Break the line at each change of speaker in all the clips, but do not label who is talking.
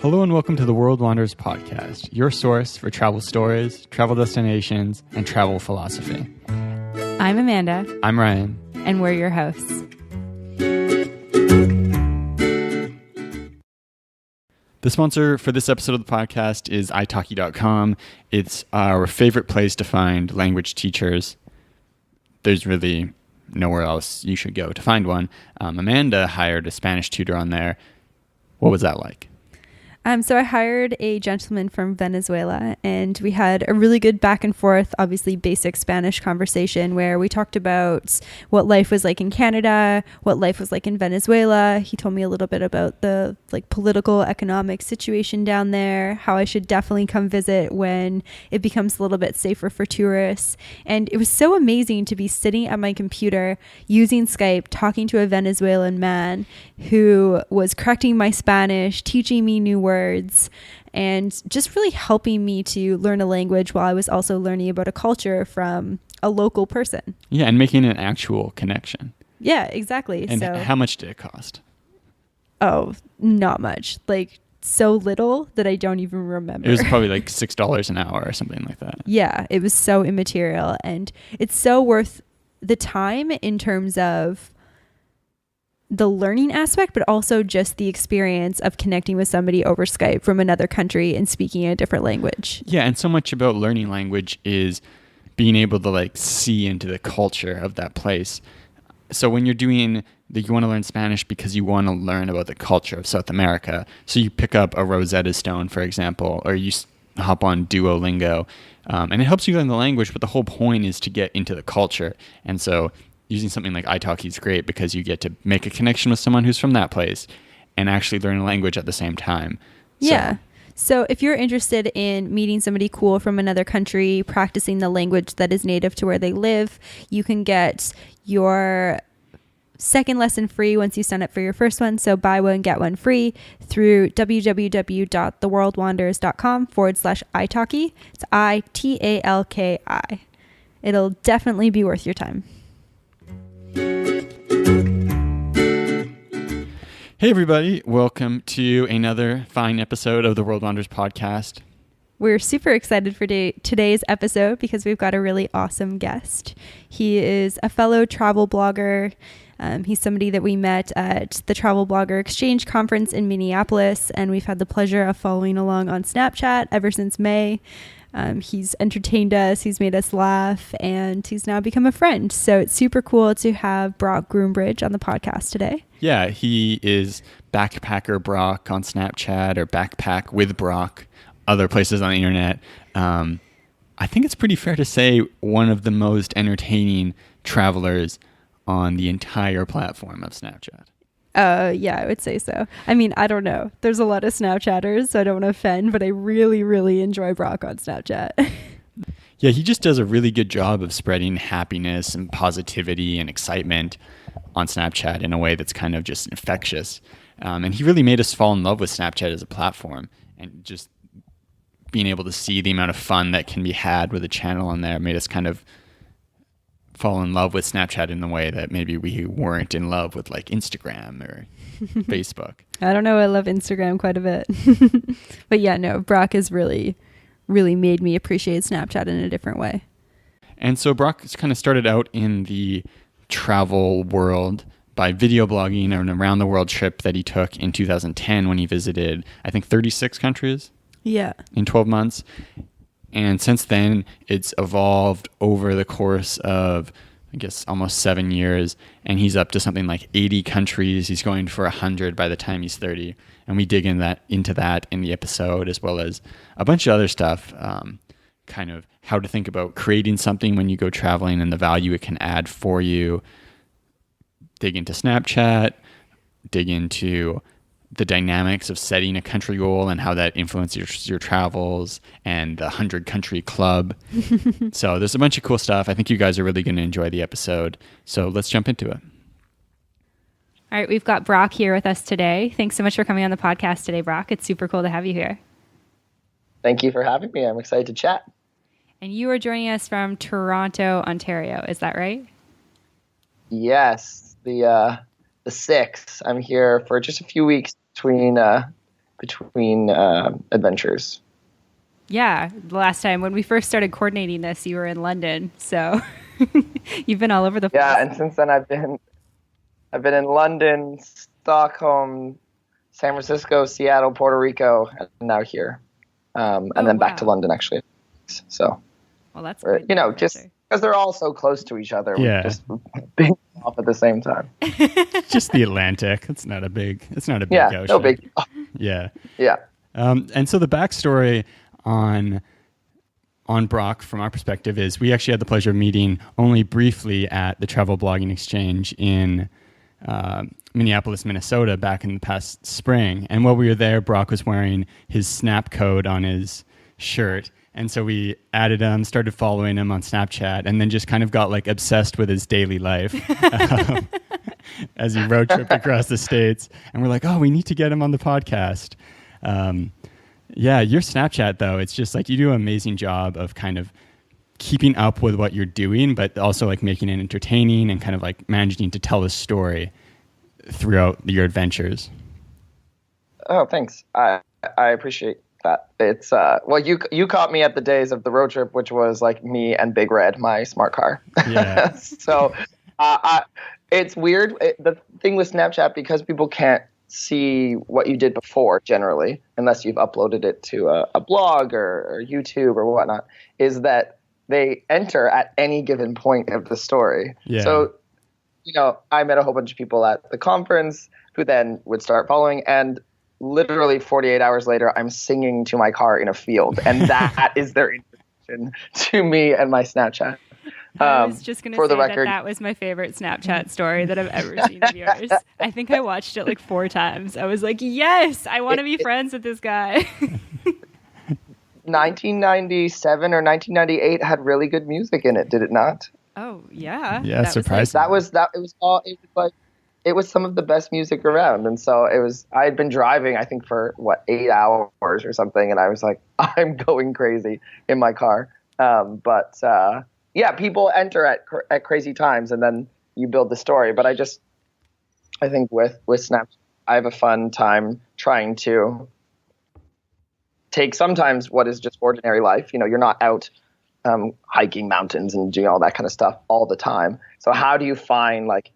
Hello and welcome to the World Wanderers podcast, your source for travel stories, travel destinations, and travel philosophy.
I'm Amanda.
I'm Ryan.
And we're your hosts.
The sponsor for this episode of the podcast is italki.com. It's our favorite place to find language teachers. There's really nowhere else you should go to find one. Amanda hired a Spanish tutor on there. What was that like?
So I hired a gentleman from Venezuela, and we had a really good back and forth, obviously basic Spanish conversation where we talked about what life was like in Canada, what life was like in Venezuela. He told me a little bit about the political, economic situation down there, how I should definitely come visit when it becomes a little bit safer for tourists. And it was so amazing to be sitting at my computer using Skype, talking to a Venezuelan man who was correcting my Spanish, teaching me new words, and just really helping me to learn a language while I was also learning about a culture from a local person.
Yeah, and making an actual connection.
Yeah, exactly.
And how much did it cost?
Oh, not much. So little that I don't even remember.
It was probably like $6 an hour or something like that.
Yeah, it was so immaterial, and it's so worth the time in terms of the learning aspect, but also just the experience of connecting with somebody over Skype from another country and speaking a different language.
Yeah, and so much about learning language is being able to see into the culture of that place. So when you're doing you want to learn Spanish because you want to learn about the culture of South America. So you pick up a Rosetta Stone, for example, or you hop on Duolingo, and it helps you learn the language, but the whole point is to get into the culture. And so using something like italki is great because you get to make a connection with someone who's from that place and actually learn a language at the same time.
Yeah. So if you're interested in meeting somebody cool from another country, practicing the language that is native to where they live, you can get your second lesson free once you sign up for your first one. So buy one, get one free through www.theworldwanderers.com/italki. It's ITALKI. It'll definitely be worth your time.
Hey everybody, welcome to another fine episode of the World Wanderers podcast.
We're super excited for today's episode because we've got a really awesome guest. He is a fellow travel blogger. He's somebody that we met at the Travel Blogger Exchange Conference in Minneapolis, and we've had the pleasure of following along on Snapchat ever since May. He's entertained us, he's made us laugh, and he's now become a friend. So it's super cool to have Brock Groombridge on the podcast today.
Yeah, he is Backpacker Brock on Snapchat, or Backpack with Brock, other places on the internet. I think it's pretty fair to say one of the most entertaining travelers on the entire platform of Snapchat.
Yeah, I would say so. I mean, I don't know. There's a lot of Snapchatters, so I don't want to offend, but I really, really enjoy Brock on Snapchat.
Yeah, he just does a really good job of spreading happiness and positivity and excitement on Snapchat in a way that's kind of just infectious. And he really made us fall in love with Snapchat as a platform, and just being able to see the amount of fun that can be had with a channel on there made us kind of fall in love with Snapchat in the way that maybe we weren't in love with Instagram or Facebook.
I don't know. I love Instagram quite a bit. But yeah, no, Brock has really, really made me appreciate Snapchat in a different way.
And so Brock kind of started out in the travel world by video blogging an around the world trip that he took in 2010 when he visited, I think, 36 countries.
Yeah.
In 12 months. And since then, it's evolved over the course of, I guess, almost 7 years. And he's up to something like 80 countries. He's going for 100 by the time he's 30. And we dig into that in the episode, as well as a bunch of other stuff, kind of how to think about creating something when you go traveling and the value it can add for you. Dig into Snapchat, dig into the dynamics of setting a country goal and how that influences your travels, and the 100 country club. So there's a bunch of cool stuff. I think you guys are really going to enjoy the episode. So let's jump into it.
All right, we've got Brock here with us today. Thanks so much for coming on the podcast today, Brock. It's super cool to have you here.
Thank you for having me. I'm excited to chat.
And you are joining us from Toronto, Ontario. Is that right?
Yes, the 6th. I'm here for just a few weeks between between adventures.
Yeah, the last time when we first started coordinating this, you were in London, so you've been all over the place.
Yeah, and since then I've been in London, Stockholm, San Francisco, Seattle, Puerto Rico, and now here, and then back to London actually. So,
well, that's
just because they're all so close to each other,
yeah,
we just being off at the same time.
Just the Atlantic. It's not a big ocean.
No big.
Yeah.
Yeah.
And so the backstory on Brock, from our perspective, is we actually had the pleasure of meeting only briefly at the Travel Blogging Exchange in Minneapolis, Minnesota, back in the past spring. And while we were there, Brock was wearing his Snap code on his shirt. And so we added him, started following him on Snapchat, and then just kind of got like obsessed with his daily life as he road tripped across the States. And we're like, oh, we need to get him on the podcast. Yeah, your Snapchat, though, it's just like you do an amazing job of kind of keeping up with what you're doing, but also like making it entertaining and kind of like managing to tell a story throughout your adventures.
Oh, thanks. I appreciate that. It's well, you caught me at the days of the road trip, which was like me and Big Red, my smart car.
Yeah.
So it's weird. The thing with Snapchat, because people can't see what you did before generally, unless you've uploaded it to a blog or YouTube or whatnot, is that they enter at any given point of the story.
Yeah.
So, I met a whole bunch of people at the conference who then would start following, and literally 48 hours later, I'm singing to my car in a field, and that is their introduction to me and my Snapchat.
I was just going to say that was my favorite Snapchat story that I've ever seen of yours. I think I watched it like 4 times. I was like, yes, I want to be friends with this guy.
1997 or 1998 had really good music in it, did it not?
Oh, yeah.
Yeah, surprising.
It was some of the best music around. And so I had been driving, I think, for 8 hours or something. And I was like, I'm going crazy in my car. Yeah, people enter at crazy times, and then you build the story. But I think with Snapchat, I have a fun time trying to take sometimes what is just ordinary life. You're not out hiking mountains and doing all that kind of stuff all the time. So how do you find like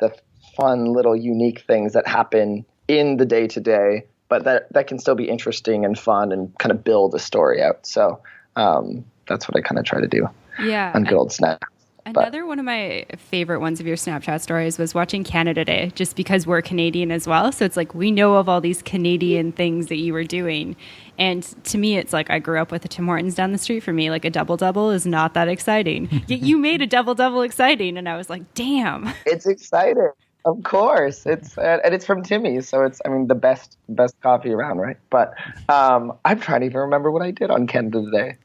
the fun little unique things that happen in the day to day, but that can still be interesting and fun and kind of build a story out. So that's what I kind of try to do.
Yeah.
On good old Snap.
Another one of my favorite ones of your Snapchat stories was watching Canada Day, just because we're Canadian as well. So it's like we know of all these Canadian things that you were doing. And to me, it's like I grew up with the Tim Hortons down the street from me. Like a double-double is not that exciting. Yet you made a double-double exciting. And I was like, damn.
It's exciting. Of course. It's from Timmy's. So it's, the best coffee around, right? But I'm trying to even remember what I did on Canada Day.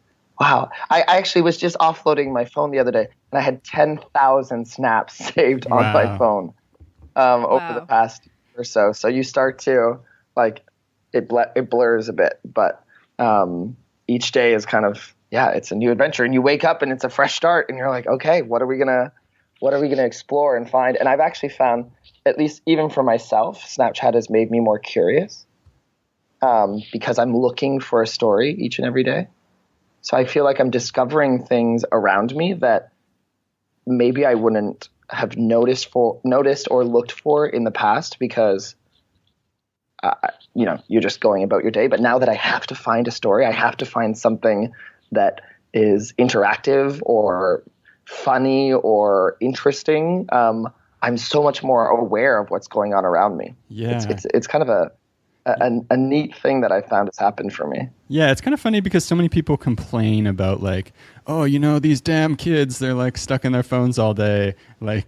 Wow. I actually was just offloading my phone the other day, and I had 10,000 snaps saved on my phone over the past year or so. So you start to, like, it blurs a bit. But each day is kind of, it's a new adventure. And you wake up, and it's a fresh start, and you're like, okay, what are we gonna explore and find? And I've actually found, at least even for myself, Snapchat has made me more curious because I'm looking for a story each and every day. So I feel like I'm discovering things around me that maybe I wouldn't have noticed or looked for in the past because, you're just going about your day. But now that I have to find a story, I have to find something that is interactive or funny or interesting. I'm so much more aware of what's going on around me.
Yeah.
It's kind of a neat thing that I found has happened for me.
Yeah, it's kind of funny because so many people complain about like, oh, these damn kids, they're like stuck in their phones all day, like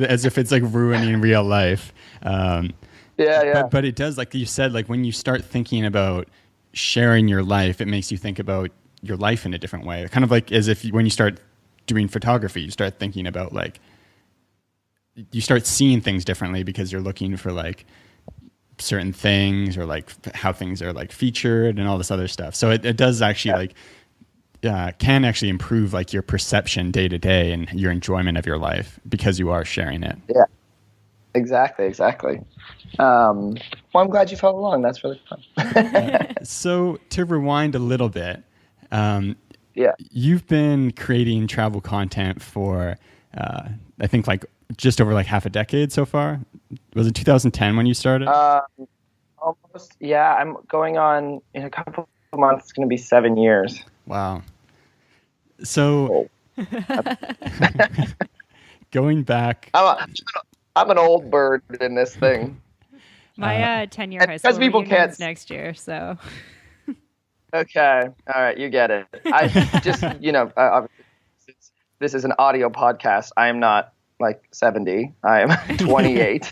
as if it's like ruining real life. But it does, like you said, like when you start thinking about sharing your life, it makes you think about your life in a different way. Kind of like as if when you start doing photography, you start thinking about like, you start seeing things differently because you're looking for like certain things or like how things are like featured and all this other stuff. So it does actually can actually improve like your perception day to day and your enjoyment of your life because you are sharing it.
Yeah. Exactly. Well, I'm glad you followed along. That's really fun.
So to rewind a little bit,
Yeah.
you've been creating travel content for, I think like just over like half a decade so far. Was it 2010 when you started?
Almost. Yeah, I'm going on in a couple of months. It's going to be 7 years.
Wow. So going back,
I'm an old bird in this thing.
My 10-year high school
Because people
reunion is
can't.
next year, so
Okay. All right. You get it. I just, obviously, this is an audio podcast. I am not like 70. I am 28.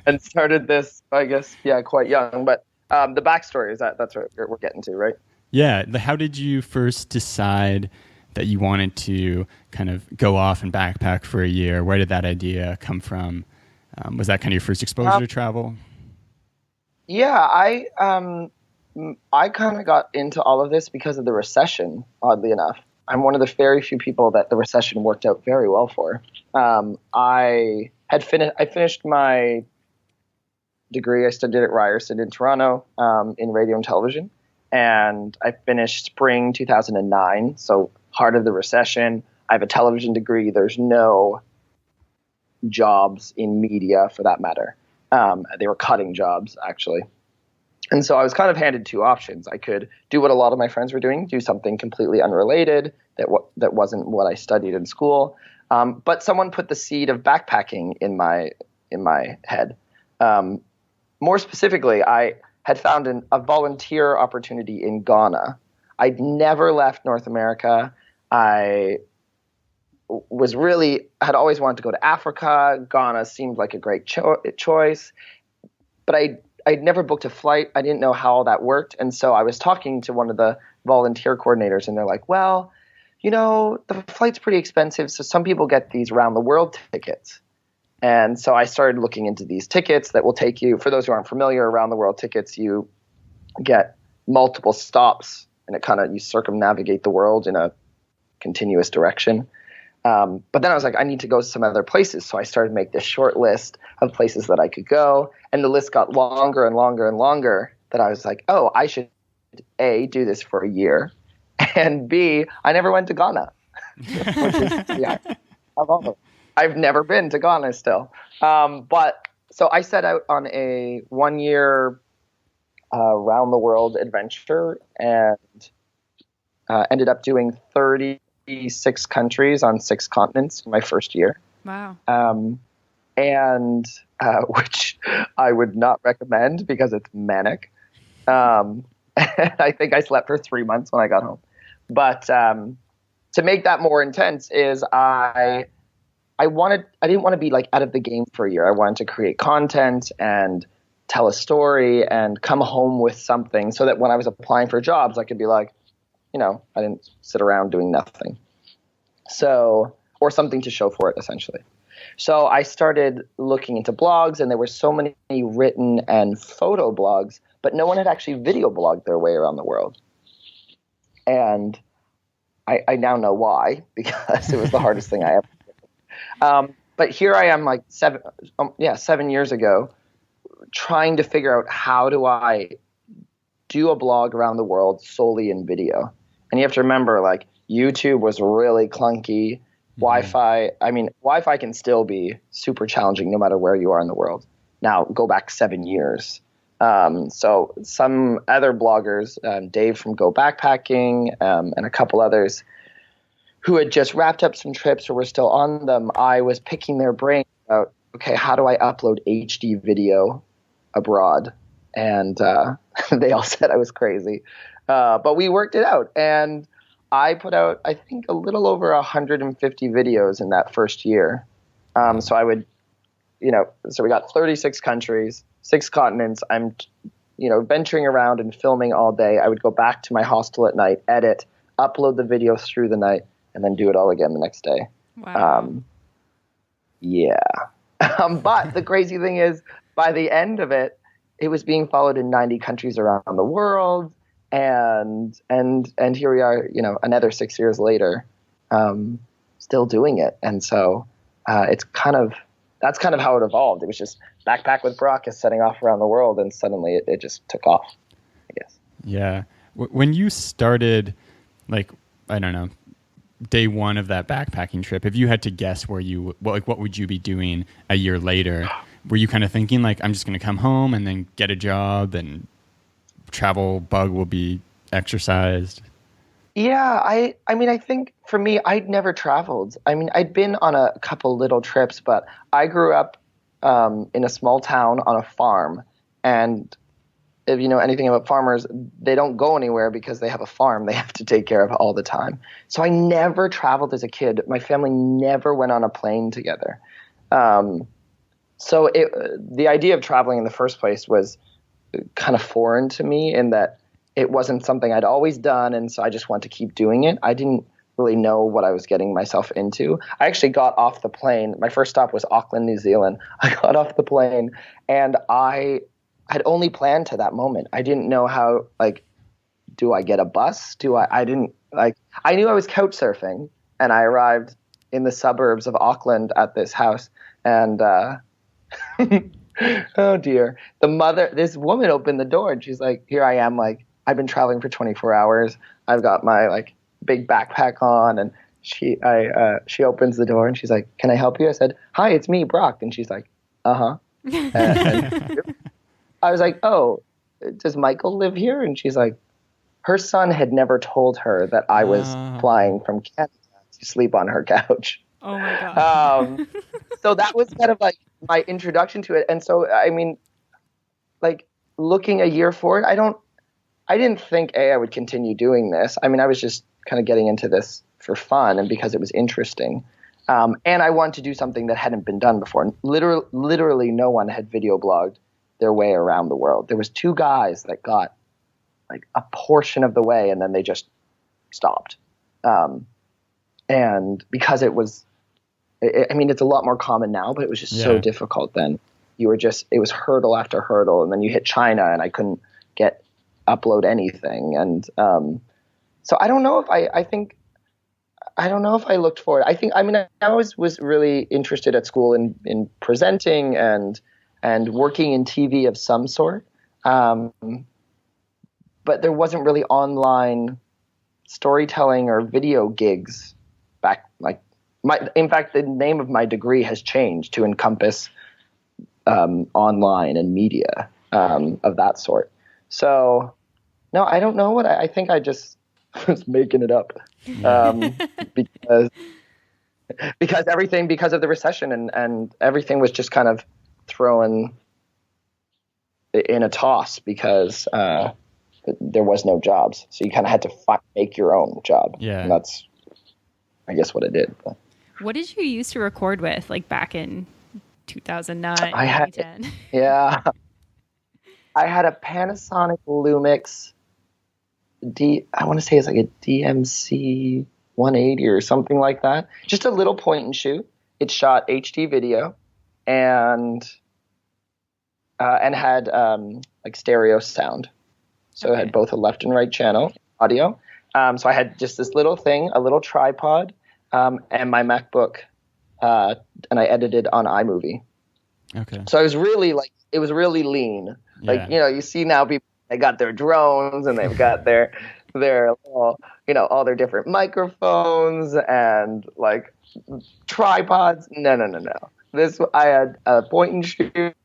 And started this, I guess, quite young. But the backstory is that's what we're getting to, right?
yeah. How did you first decide that you wanted to kind of go off and backpack for a year? Where did that idea come from? Was that kind of your first exposure to travel?
Yeah, I kind of got into all of this because of the recession, oddly enough. I'm one of the very few people that the recession worked out very well for. I finished my degree. I studied at Ryerson in Toronto in radio and television. And I finished spring 2009, so heart of the recession. I have a television degree. There's no jobs in media for that matter. They were cutting jobs, actually. And so I was kind of handed two options. I could do what a lot of my friends were doing, do something completely unrelated that wasn't what I studied in school. But someone put the seed of backpacking in my head. More specifically, I had found a volunteer opportunity in Ghana. I'd never left North America. I had always wanted to go to Africa. Ghana seemed like a great choice, but I'd never booked a flight. I didn't know how all that worked. And so I was talking to one of the volunteer coordinators, and they're like, well, the flight's pretty expensive. So some people get these round the world tickets. And so I started looking into these tickets that will take you, for those who aren't familiar, around the world tickets, you get multiple stops and you circumnavigate the world in a continuous direction. But then I was like, I need to go to some other places. So I started to make this short list of places that I could go. And the list got longer and longer and longer that I was like, oh, I should A, do this for a year. And B, I never went to Ghana. Which is, I've never been to Ghana still. But so I set out on a 1-year round the world adventure and ended up doing 36 countries on 6 continents in my first year.
Wow.
And which I would not recommend because it's manic. I think I slept for 3 months when I got home. But to make that more intense is I didn't want to be like out of the game for a year. I wanted to create content and tell a story and come home with something so that when I was applying for jobs, I could be like, I didn't sit around doing nothing. So, or something to show for it, essentially. So I started looking into blogs, and there were so many written and photo blogs, but no one had actually video blogged their way around the world. And I now know why, because it was the hardest thing I ever did. But here I am like 7 years ago, trying to figure out how do I do a blog around the world solely in video. And you have to remember, like, YouTube was really clunky. Wi-Fi, Wi-Fi can still be super challenging no matter where you are in the world. Now, go back 7 years. So some other bloggers, Dave from Go Backpacking, and a couple others who had just wrapped up some trips or were still on them, I was picking their brain about, okay, how do I upload HD video abroad? And they all said I was crazy. But we worked it out. And I put out, I think, a little over 150 videos in that first year. So I would, so we got 36 countries, 6 continents. I'm, venturing around and filming all day. I would go back to my hostel at night, edit, upload the video through the night, and then do it all again the next day.
Wow.
But the crazy thing is, by the end of it, it was being followed in 90 countries around the world. And here we are, another 6 years later, still doing it. And so it's kind of that's kind of how it evolved. It was just backpack with Brock is setting off around the world, and suddenly it just took off, I guess.
Yeah. When you started, like, I don't know, day one of that backpacking trip, if you had to guess what would you be doing a year later? Were you kind of thinking like, I'm just going to come home and then get a job and travel bug will be exercised?
Yeah, I mean, I think for me, I'd never traveled. I mean, I'd been on a couple little trips, but I grew up in a small town on a farm. And if you know anything about farmers, they don't go anywhere because they have a farm they have to take care of all the time. So I never traveled as a kid. My family never went on a plane together. So the idea of traveling in the first place was kind of foreign to me in that it wasn't something I'd always done, and so I just wanted to keep doing it. I didn't really know what I was getting myself into. I actually got off the plane. My first stop was Auckland, New Zealand. I got off the plane, and I had only planned to that moment. I didn't know how, like, do I get a bus? I didn't, like, I knew I was couch surfing, and I arrived in the suburbs of Auckland at this house, and oh dear. This woman opened the door, and she's like, here I am, like, I've been traveling for 24 hours. I've got my, like, big backpack on, and she opens the door, and she's like, can I help you? I said, hi, it's me, Brock. And she's like, uh-huh. And I was like, oh, does Michael live here? And she's like, her son had never told her that I was flying from Canada to sleep on her couch.
Oh my God.
So that was kind of like my introduction to it. And so, I mean, like, looking a year forward, I didn't think I would continue doing this. I mean, I was just kind of getting into this for fun and because it was interesting. And I wanted to do something that hadn't been done before. Literally no one had video blogged their way around the world. There was 2 guys that got like a portion of the way and then they just stopped. And because it was, I mean, it's a lot more common now, but it was just so difficult then. It was hurdle after hurdle. And then you hit China and I couldn't upload anything. And so I don't know if I don't know if I looked forward. I mean, I always was really interested at school in presenting and working in TV of some sort. But there wasn't really online storytelling or video gigs back. Like in fact, the name of my degree has changed to encompass online and media of that sort. So no, I don't know what I think. I just was making it up because everything, because of the recession and everything was just kind of thrown in a toss because there was no jobs. So you kind of had to make your own job.
Yeah.
And that's, I guess, what I did. But.
What did you use to record with, like back in 2009, 2010?
Yeah. I had a Panasonic Lumix I want to say it's like a DMC 180 or something like that. Just a little point and shoot. It shot HD video and had like stereo sound. So it had both a left and right channel audio. So I had just this little thing, a little tripod, and my MacBook, and I edited on iMovie.
Okay.
So it was really lean. Like, you know, you see now people, they got their drones and they've got their little, you know, all their different microphones and like tripods. No. I had a point and shoot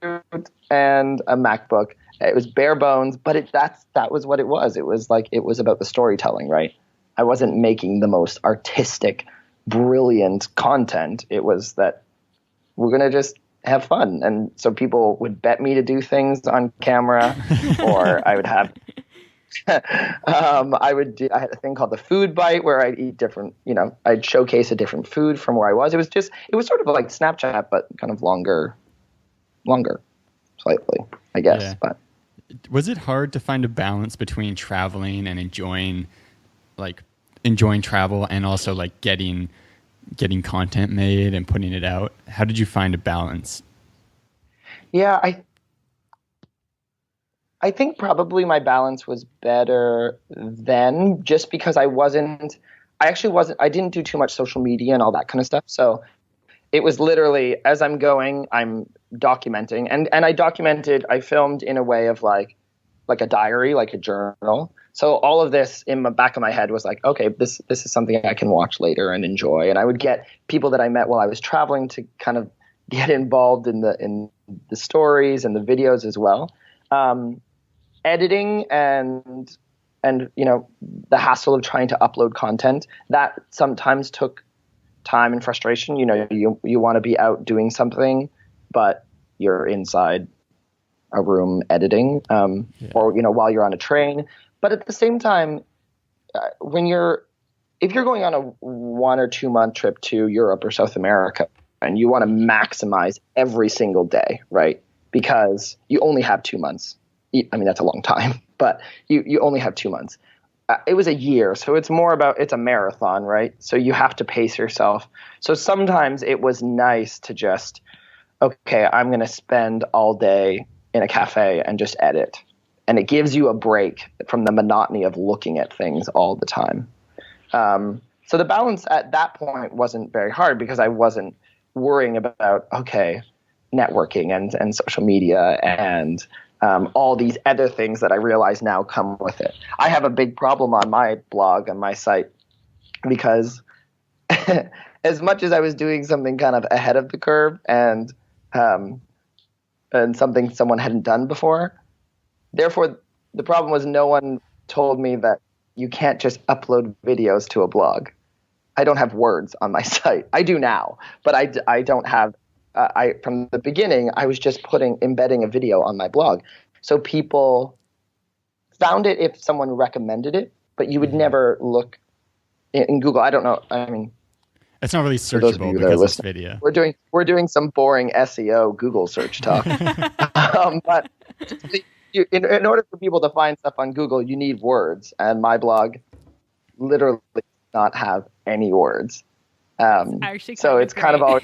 and a MacBook. It was bare bones, but that was what it was. It was like, it was about the storytelling, right? I wasn't making the most artistic, brilliant content. It was that we're going to just have fun. And so people would bet me to do things on camera, or I would have, I had a thing called the Food Bite where I'd eat different, you know, I'd showcase a different food from where I was. It was sort of like Snapchat, but kind of longer slightly, I guess. Yeah. But
was it hard to find a balance between traveling and enjoying travel and also like getting content made and putting it out? How did you find a balance?
Yeah, I think probably my balance was better then, just because I didn't do too much social media and all that kind of stuff. So it was literally as I'm going, I'm documenting, and I filmed in a way of like a diary, like a journal. So all of this in the back of my head was like, okay, this is something I can watch later and enjoy. And I would get people that I met while I was traveling to kind of get involved in the stories and the videos as well. Editing and the hassle of trying to upload content, that sometimes took time and frustration. You want to be out doing something, but you're inside a room editing, or while you're on a train. But at the same time, if you're going on a 1 or 2 month trip to Europe or South America, and you want to maximize every single day, right? Because you only have 2 months. I mean, that's a long time, but you only have 2 months. It was a year, so it's more about, it's a marathon, right? So you have to pace yourself. So sometimes it was nice to just, okay, I'm going to spend all day in a cafe and just edit. And it gives you a break from the monotony of looking at things all the time. So the balance at that point wasn't very hard because I wasn't worrying about, okay, networking and social media and all these other things that I realize now come with it. I have a big problem on my blog, on my site, because as much as I was doing something kind of ahead of the curve and something someone hadn't done before, therefore the problem was no one told me that you can't just upload videos to a blog. I don't have words on my site. I do now, but I don't have. From the beginning, I was just embedding a video on my blog. So people found it if someone recommended it, but you would never look in Google. I don't know. I mean,
it's not really searchable because it's video.
We're doing some boring SEO Google search talk. But in order for people to find stuff on Google, you need words, and my blog literally does not have any words. So it's kind of always.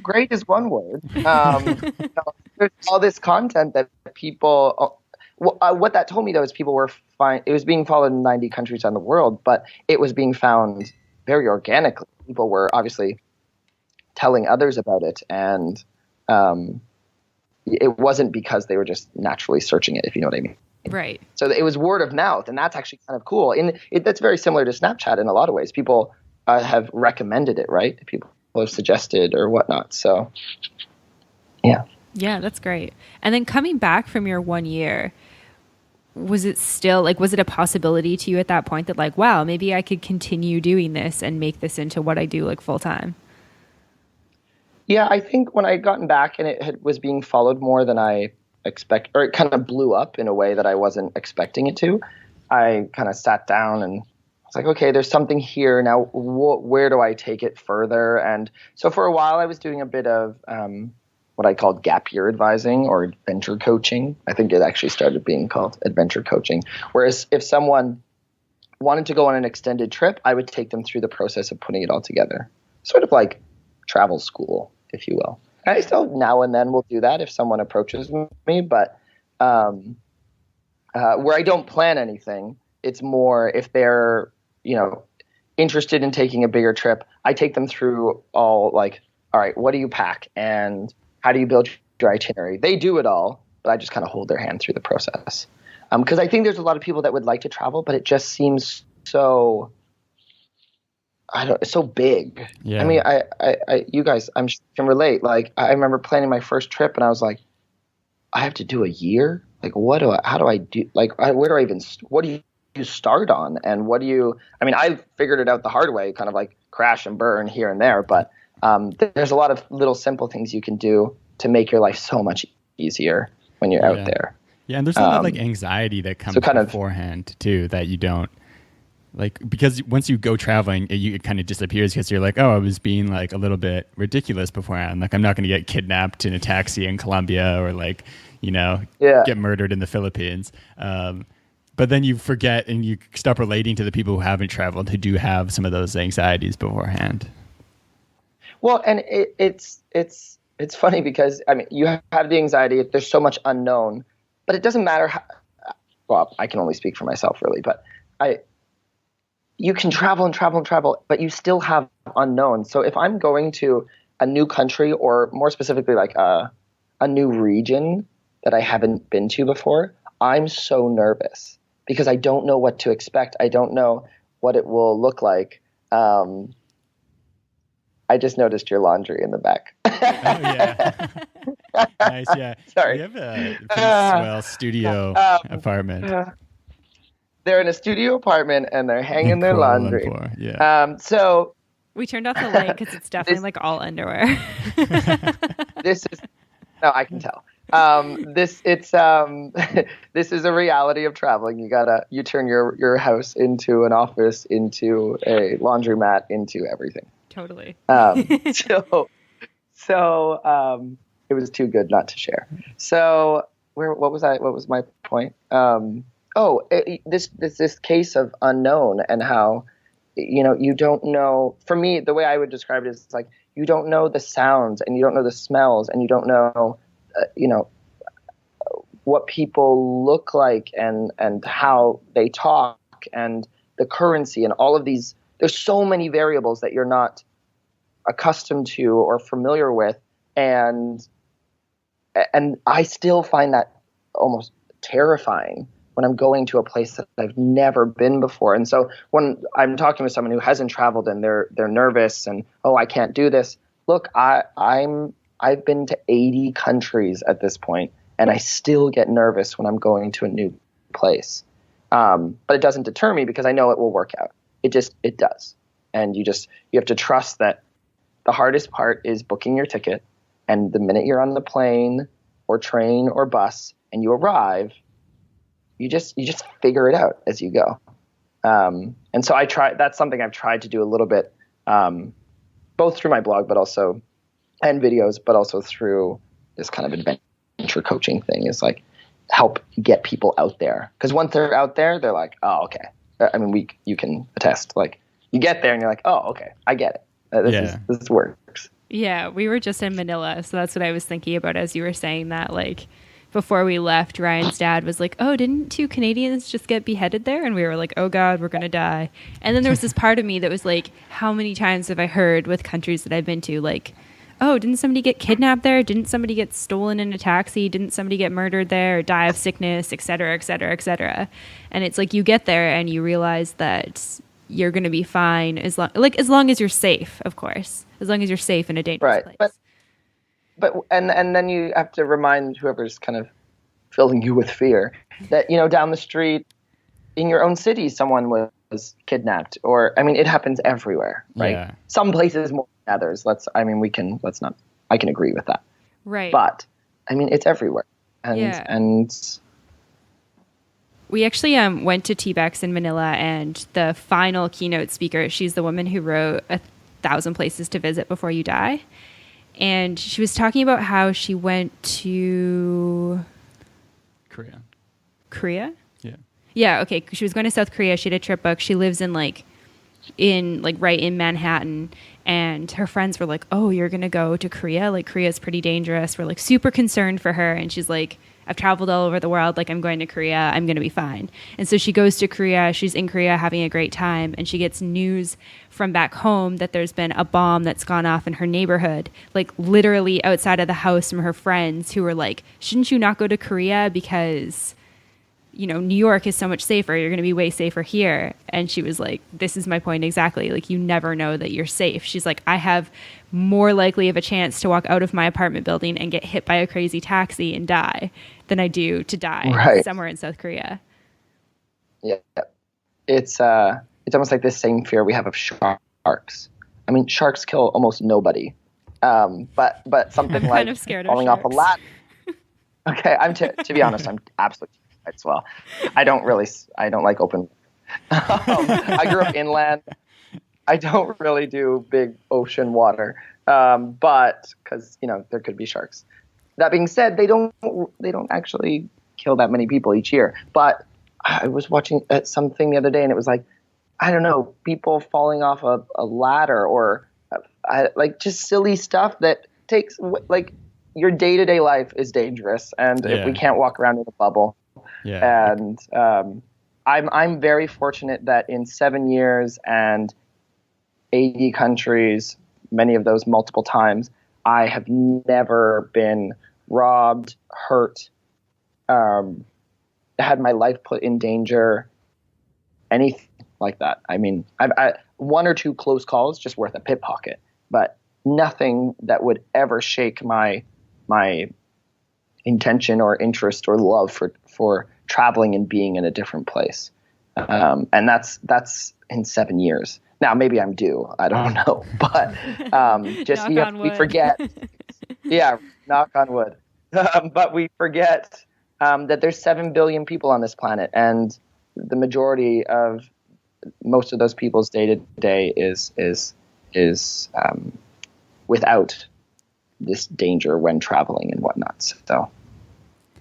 Great is one word. There's all this content that people. What that told me though is people were fine. It was being followed in 90 countries on the world, but it was being found very organically. People were obviously telling others about it, and it wasn't because they were just naturally searching it, if you know what I mean.
Right.
So it was word of mouth, and that's actually kind of cool. That's very similar to Snapchat in a lot of ways. People have recommended it, right? People have suggested or whatnot. So, yeah.
Yeah, that's great. And then coming back from your 1 year, was it still was it a possibility to you at that point that wow, maybe I could continue doing this and make this into what I do full time?
Yeah, I think when I had gotten back and it was being followed more than I expect, or it kind of blew up in a way that I wasn't expecting it to, I kind of sat down and I was like, okay, there's something here now. Where do I take it further? And so for a while, I was doing a bit of what I called gap year advising or adventure coaching. I think it actually started being called adventure coaching. Whereas if someone wanted to go on an extended trip, I would take them through the process of putting it all together, sort of like travel school, if you will. And I still now and then will do that if someone approaches me, but where I don't plan anything, it's more if they're interested in taking a bigger trip, I take them through all right, what do you pack and how do you build your itinerary? They do it all, but I just kind of hold their hand through the process. Because I think there's a lot of people that would like to travel, but it just seems so so big. Yeah. I mean, I you guys, I'm sure can relate. I remember planning my first trip and I was like, I have to do a year? What do you start on? And I figured it out the hard way, kind of crash and burn here and there. But there's a lot of little simple things you can do to make your life so much easier when you're out there.
Yeah. And there's a lot of anxiety that comes beforehand too, that you don't because once you go traveling, it kind of disappears because you're oh, I was being a little bit ridiculous beforehand. I'm not going to get kidnapped in a taxi in Colombia or get murdered in the Philippines. But then you forget and you stop relating to the people who haven't traveled, who do have some of those anxieties beforehand.
Well, and it's funny because you have the anxiety. There's so much unknown, but it doesn't matter how. Well, I can only speak for myself really, but you can travel and travel and travel, but you still have unknowns. So if I'm going to a new country, or more specifically like a new region that I haven't been to before, I'm so nervous because I don't know what to expect. I don't know what it will look like. I just noticed your laundry in the back.
Oh, yeah. Nice, yeah.
Sorry.
We have a pretty swell studio apartment.
They're in a studio apartment and they're hanging their
Kuala
laundry.
Lumpur, yeah.
So
We turned off the light because it's definitely like all underwear.
this is no, I can tell. This is a reality of traveling. You turn your house into an office, into a laundromat, into everything.
Totally.
So it was too good not to share. So what was my point? This case of unknown, and how, you don't know. For me, the way I would describe it is like, you don't know the sounds, and you don't know the smells, and you don't know, what people look like, and how they talk, and the currency, and all of these. There's so many variables that you're not accustomed to or familiar with, and I still find that almost terrifying when I'm going to a place that I've never been before. And so when I'm talking with someone who hasn't traveled and they're nervous and, oh, I can't do this. Look, I've been to 80 countries at this point, and I still get nervous when I'm going to a new place. But it doesn't deter me because I know it will work out. It does. And you have to trust that the hardest part is booking your ticket. And the minute you're on the plane or train or bus and you arrive, you just figure it out as you go. And so that's something I've tried to do a little bit, both through my blog, and videos, but also through this kind of adventure coaching thing, is like help get people out there. Because once they're out there, they're like, oh, okay. I mean, you can attest, like you get there and you're like, oh, okay, I get it. This works.
Yeah, we were just in Manila, so that's what I was thinking about as you were saying that. Like, before we left, Ryan's dad was like, oh, didn't 2 Canadians just get beheaded there? And we were like, oh, God, we're going to die. And then there was this part of me that was like, how many times have I heard with countries that I've been to, like, oh, didn't somebody get kidnapped there? Didn't somebody get stolen in a taxi? Didn't somebody get murdered there or die of sickness, et cetera, et cetera, et cetera? And it's like you get there and you realize that you're going to be fine as long as you're safe, of course, as long as you're safe in a dangerous place.
But then you have to remind whoever's kind of filling you with fear that, down the street in your own city, someone was kidnapped, or, I mean, it happens everywhere, right? Yeah. Some places more than others. I can agree with that.
Right.
But I mean, it's everywhere. And
we actually went to TBEX in Manila, and the final keynote speaker, she's the woman who wrote 1,000 Places to Visit Before You Die. And she was talking about how she went to Korea? Yeah. Yeah, okay. She was going to South Korea. She had a trip booked. She lives right in Manhattan. And her friends were like, oh, you're going to go to Korea? Like, Korea's pretty dangerous. We're like super concerned for her. And she's like, I've traveled all over the world. Like, I'm going to Korea. I'm going to be fine. And so she goes to Korea. She's in Korea having a great time. And she gets news from back home that there's been a bomb that's gone off in her neighborhood, like literally outside of the house, from her friends who were like, shouldn't you not go to Korea? Because, New York is so much safer. You're going to be way safer here. And she was like, this is my point exactly. Like, you never know that you're safe. She's like, I have more likely of a chance to walk out of my apartment building and get hit by a crazy taxi and die than I do to die somewhere in South Korea.
Yeah. It's almost like this same fear we have of sharks. I mean, sharks kill almost nobody. But something
I'm
like
kind of scared
falling
of
off a ladder. Okay, to be honest, I'm absolutely as well. I don't like open. I grew up inland. I don't really do big ocean water, but because there could be sharks. That being said, they don't actually kill that many people each year. But I was watching something the other day, and it was like, I don't know, people falling off a ladder, or like just silly stuff that takes, like, your day-to-day life is dangerous, and if we can't walk around in a bubble. Yeah. And I'm very fortunate that in 7 years and 80 countries, many of those multiple times, I have never been robbed, hurt, had my life put in danger, anything like that. I mean, I one or two close calls just worth a pickpocket, but nothing that would ever shake my intention or interest or love for traveling and being in a different place. And that's in 7 years. Now, maybe I'm due. I don't know. But just we forget. Yeah, knock on wood. But we forget that there's 7 billion people on this planet. And the majority of most of those people's day-to-day is without this danger when traveling and whatnot. So I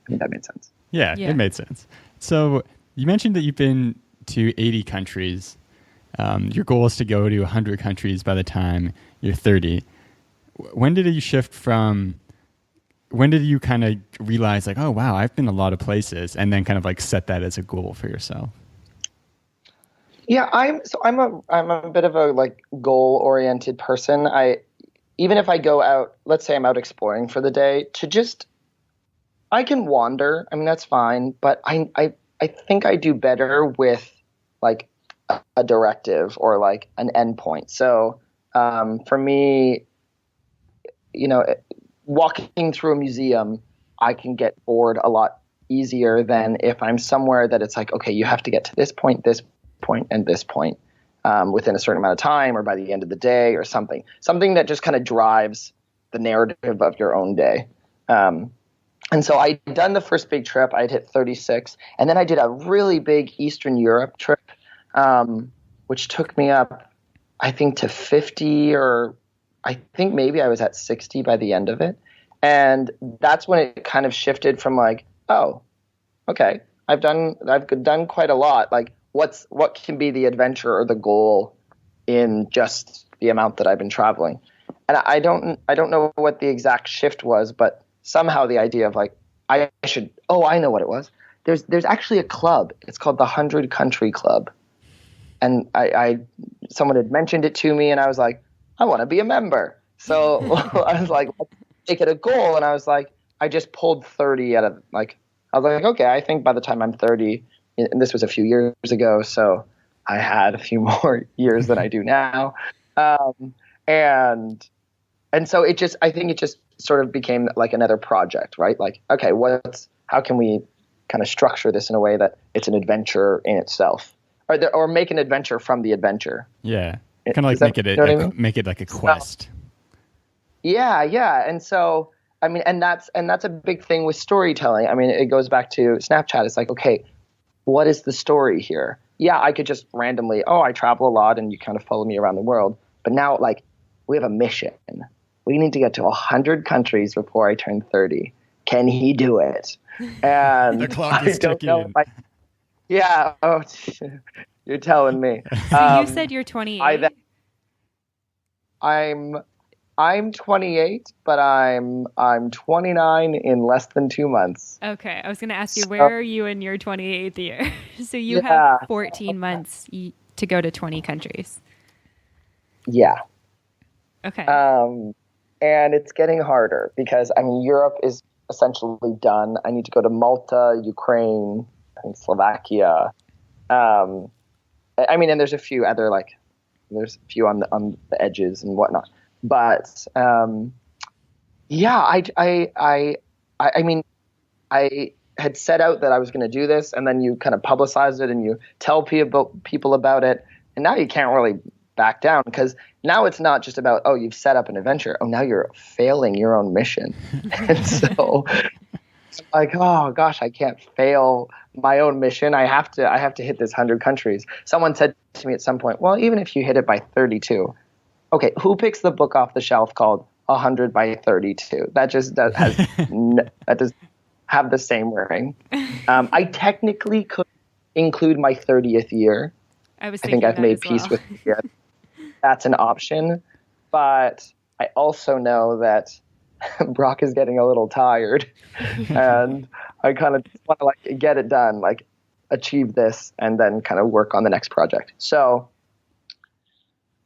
think that made sense.
Yeah, it made sense. So you mentioned that you've been to 80 countries. Your goal is to go to 100 countries by the time you're 30. When did you shift from, when did you kind of realize like, oh, wow, I've been a lot of places, and then kind of like set that as a goal for yourself?
Yeah, I'm a bit of a like goal-oriented person. Even if I go out, let's say I'm out exploring for the day, I can wander. I mean, that's fine, but I think I do better with like a directive or like an endpoint. So for me, walking through a museum, I can get bored a lot easier than if I'm somewhere that it's like, okay, you have to get to this point, and this point within a certain amount of time or by the end of the day or something that just kind of drives the narrative of your own day. And so I'd done the first big trip. I'd hit 36. And then I did a really big Eastern Europe trip, which took me up, I think, to 50, or I think maybe I was at 60 by the end of it. And that's when it kind of shifted from like, oh, okay, I've done quite a lot. Like, what can be the adventure or the goal in just the amount that I've been traveling? And I don't know what the exact shift was, but somehow the idea of like, I know what it was. There's actually a club. It's called the 100 Country Club. And someone had mentioned it to me, and I was like, I want to be a member. So I was like, let's make it a goal. And I was like, I just pulled 30 out of like, I was like, okay, I think by the time I'm 30, and this was a few years ago, so I had a few more years than I do now. And so I think it just sort of became like another project, right? Like, okay, how can we kind of structure this in a way that it's an adventure in itself, or make an adventure from the adventure?
Yeah, kind of like make it like a quest.
Yeah. And so, I mean, and that's a big thing with storytelling. I mean, it goes back to Snapchat. It's like, okay, what is the story here? Yeah, I could just randomly, I travel a lot and you kind of follow me around the world. But now, like, we have a mission. We need to get to 100 countries before I turn 30. Can he do it? And
the clock is ticking.
Yeah. Oh, you're telling me.
So you said you're 28.
I'm 28, but I'm 29 in less than 2 months.
Okay, I was going to ask you, where are you in your 28th year? So you have 14 months to go to 20 countries.
Yeah.
Okay.
And it's getting harder because, I mean, Europe is essentially done. I need to go to Malta, Ukraine, and Slovakia. I mean, and there's a few other, like, there's a few on the edges and whatnot. But yeah, I mean, I had set out that I was going to do this, and then you kind of publicize it and you tell people about it, and now you can't really back down, because now it's not just about, you've set up an adventure. Now you're failing your own mission. And so it's like, oh gosh, I can't fail my own mission. I have to hit this 100 countries. Someone said to me at some point, well, even if you hit it by 32, okay, who picks the book off the shelf called 100 by 32? That does have the same ring. I technically could include my 30th year.
I
think I've made peace with it. That's an option. But I also know that Brock is getting a little tired, and I kind of want to like get it done. Like, achieve this and then kind of work on the next project. So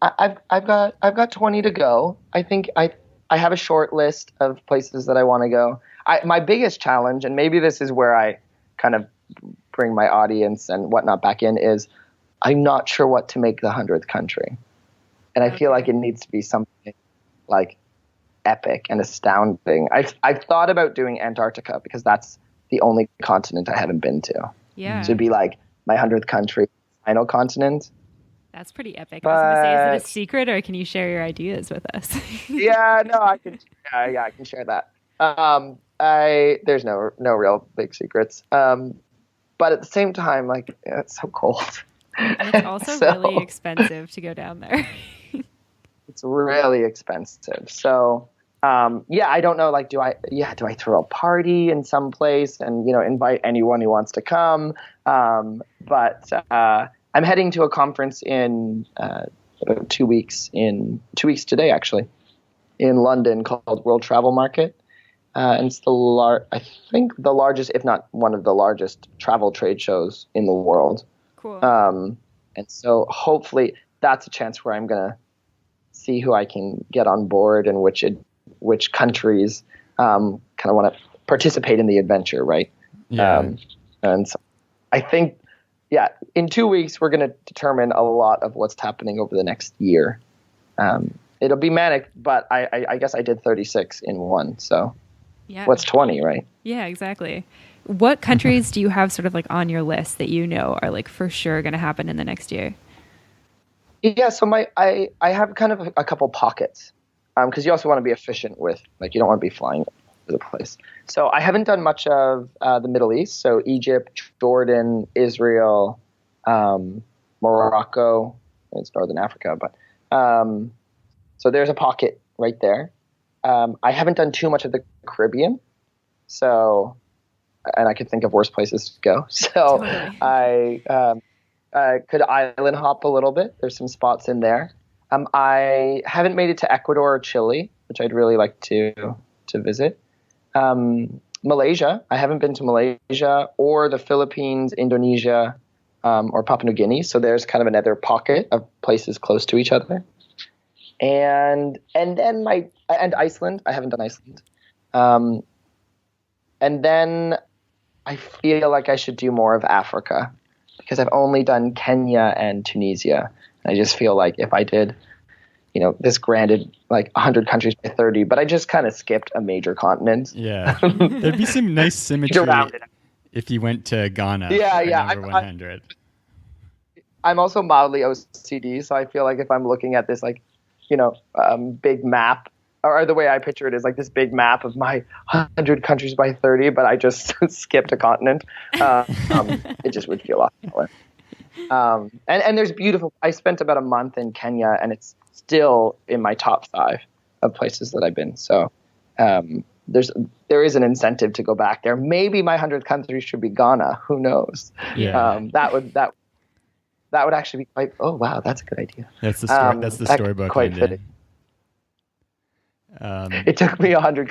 I've got 20 to go. I think I have a short list of places that I want to go. My biggest challenge, and maybe this is where I kind of bring my audience and whatnot back in, is I'm not sure what to make the 100th country. And I feel like it needs to be something like epic and astounding. I've thought about doing Antarctica because that's the only continent I haven't been to.
Yeah.
To be like my 100th country, final continent.
That's pretty epic. I was going to say, is it a secret, or can you share your ideas with us?
Yeah, no, I can. Yeah, I can share that. There's no real big secrets. But at the same time, like, it's so cold.
And it's also really expensive to go down there.
It's really expensive. So, I don't know. Like, do I throw a party in some place and, invite anyone who wants to come? But I'm heading to a conference in about 2 weeks. 2 weeks today, actually, in London, called World Travel Market. And it's I think the largest, if not one of the largest, travel trade shows in the world.
Cool.
And so hopefully that's a chance where I'm gonna see who I can get on board and which countries kind of want to participate in the adventure, right?
Yeah.
And so I think, in 2 weeks we're gonna determine a lot of what's happening over the next year. It'll be manic, but I guess I did 36 in one, so.
Yeah.
What's 20, right?
Yeah, exactly. What countries do you have sort of like on your list that are like for sure going to happen in the next year?
Yeah, so I have kind of a couple pockets because you also want to be efficient with, like, you don't want to be flying all over the place. So I haven't done much of the Middle East, so Egypt, Jordan, Israel, Morocco. It's Northern Africa, but so there's a pocket right there. I haven't done too much of the Caribbean, so, and I could think of worse places to go. So totally. I could island hop a little bit. There's some spots in there. I haven't made it to Ecuador or Chile, which I'd really like to visit. Malaysia, I haven't been to Malaysia or the Philippines, Indonesia, or Papua New Guinea. So there's kind of another pocket of places close to each other. And then Iceland. I haven't done Iceland. And then I feel like I should do more of Africa because I've only done Kenya and Tunisia. And I just feel like if I did, this granted like 100 countries by 30, but I just kind of skipped a major continent.
Yeah. There'd be some nice symmetry if you went to Ghana. Number 100.
I'm also mildly OCD, so I feel like if I'm looking at this, like, big map, or the way I picture it is like this big map of my 100 countries by 30, but I just skipped a continent. It just would feel awful. And there's beautiful. I spent about a month in Kenya, and it's still in my top 5 of places that I've been. So there is an incentive to go back there. Maybe my 100th country should be Ghana. Who knows?
Yeah.
That would actually be quite. Oh wow, that's a good idea.
That's the story. That's the storybook.
Quite fitting. It took me 100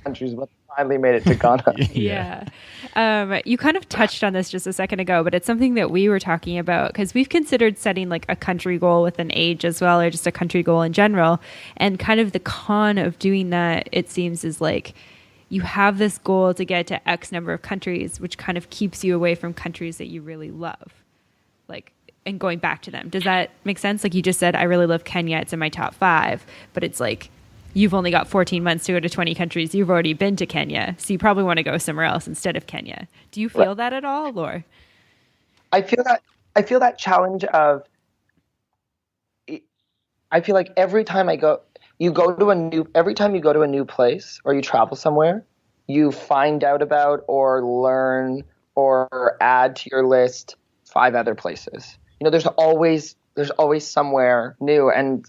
countries, but finally made it to Ghana.
Yeah. You kind of touched on this just a second ago, but it's something that we were talking about because we've considered setting like a country goal with an age as well, or just a country goal in general. And kind of the con of doing that, it seems, is like you have this goal to get to X number of countries, which kind of keeps you away from countries that you really love. Like, and going back to them. Does that make sense? Like you just said, I really love Kenya. It's in my top 5, but it's like, you've only got 14 months to go to 20 countries. You've already been to Kenya. So you probably want to go somewhere else instead of Kenya. Do you feel that at all, or?
I feel that challenge of, I feel like every time every time you go to a new place or you travel somewhere, you find out about or learn or add to your list 5 other places. There's always somewhere new, and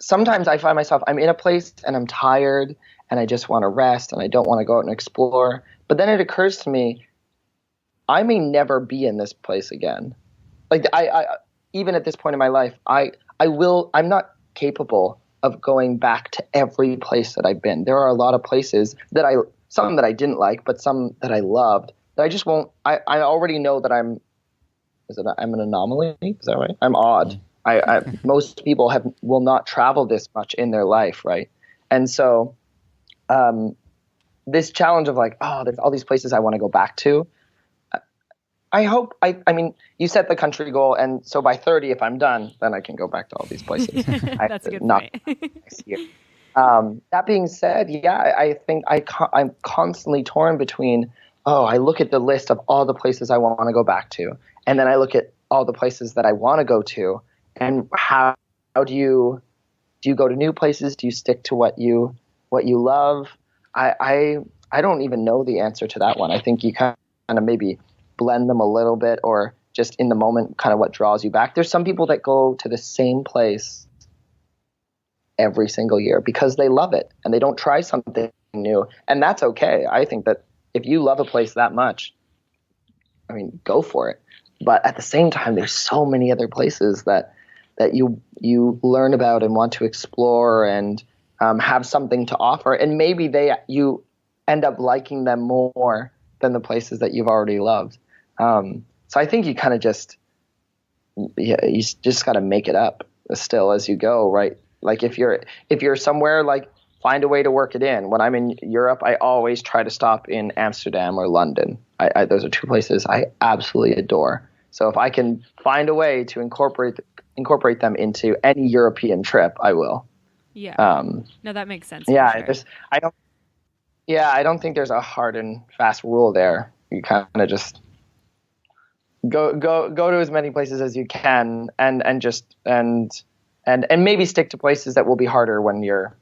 sometimes I find myself, I'm in a place and I'm tired and I just want to rest and I don't want to go out and explore. But then it occurs to me, I may never be in this place again. Like I even at this point in my life, I'm not capable of going back to every place that I've been. There are a lot of places some that I didn't like, but some that I loved, that I just won't. I already know that I'm an anomaly. Is that right? I'm odd. Most people will not travel this much in their life, right? And so, this challenge of like, oh, there's all these places I want to go back to. I hope. I mean, you set the country goal, and so by 30, if I'm done, then I can go back to all these places.
That's a good point.
Next year. That being said, yeah, I think I'm constantly torn between. Oh, I look at the list of all the places I want to go back to, and then I look at all the places that I want to go to, and how do you go to new places? Do you stick to what you love? I don't even know the answer to that one. I think you kind of maybe blend them a little bit, or just in the moment, kind of what draws you back. There's some people that go to the same place every single year because they love it and they don't try something new, and that's okay. I think that if you love a place that much, I mean, go for it. But at the same time, there's so many other places that you learn about and want to explore and have something to offer, and maybe you end up liking them more than the places that you've already loved. So I think you kind of you just got to make it up still as you go, right? Like if you're somewhere, like find a way to work it in. When I'm in Europe, I always try to stop in Amsterdam or London. Those are two places I absolutely adore. So if I can find a way to incorporate them into any European trip, I will.
Yeah. No, that makes sense.
Yeah.
Sure.
I don't think there's a hard and fast rule there. You kind of just go to as many places as you can, and maybe stick to places that will be harder when you're,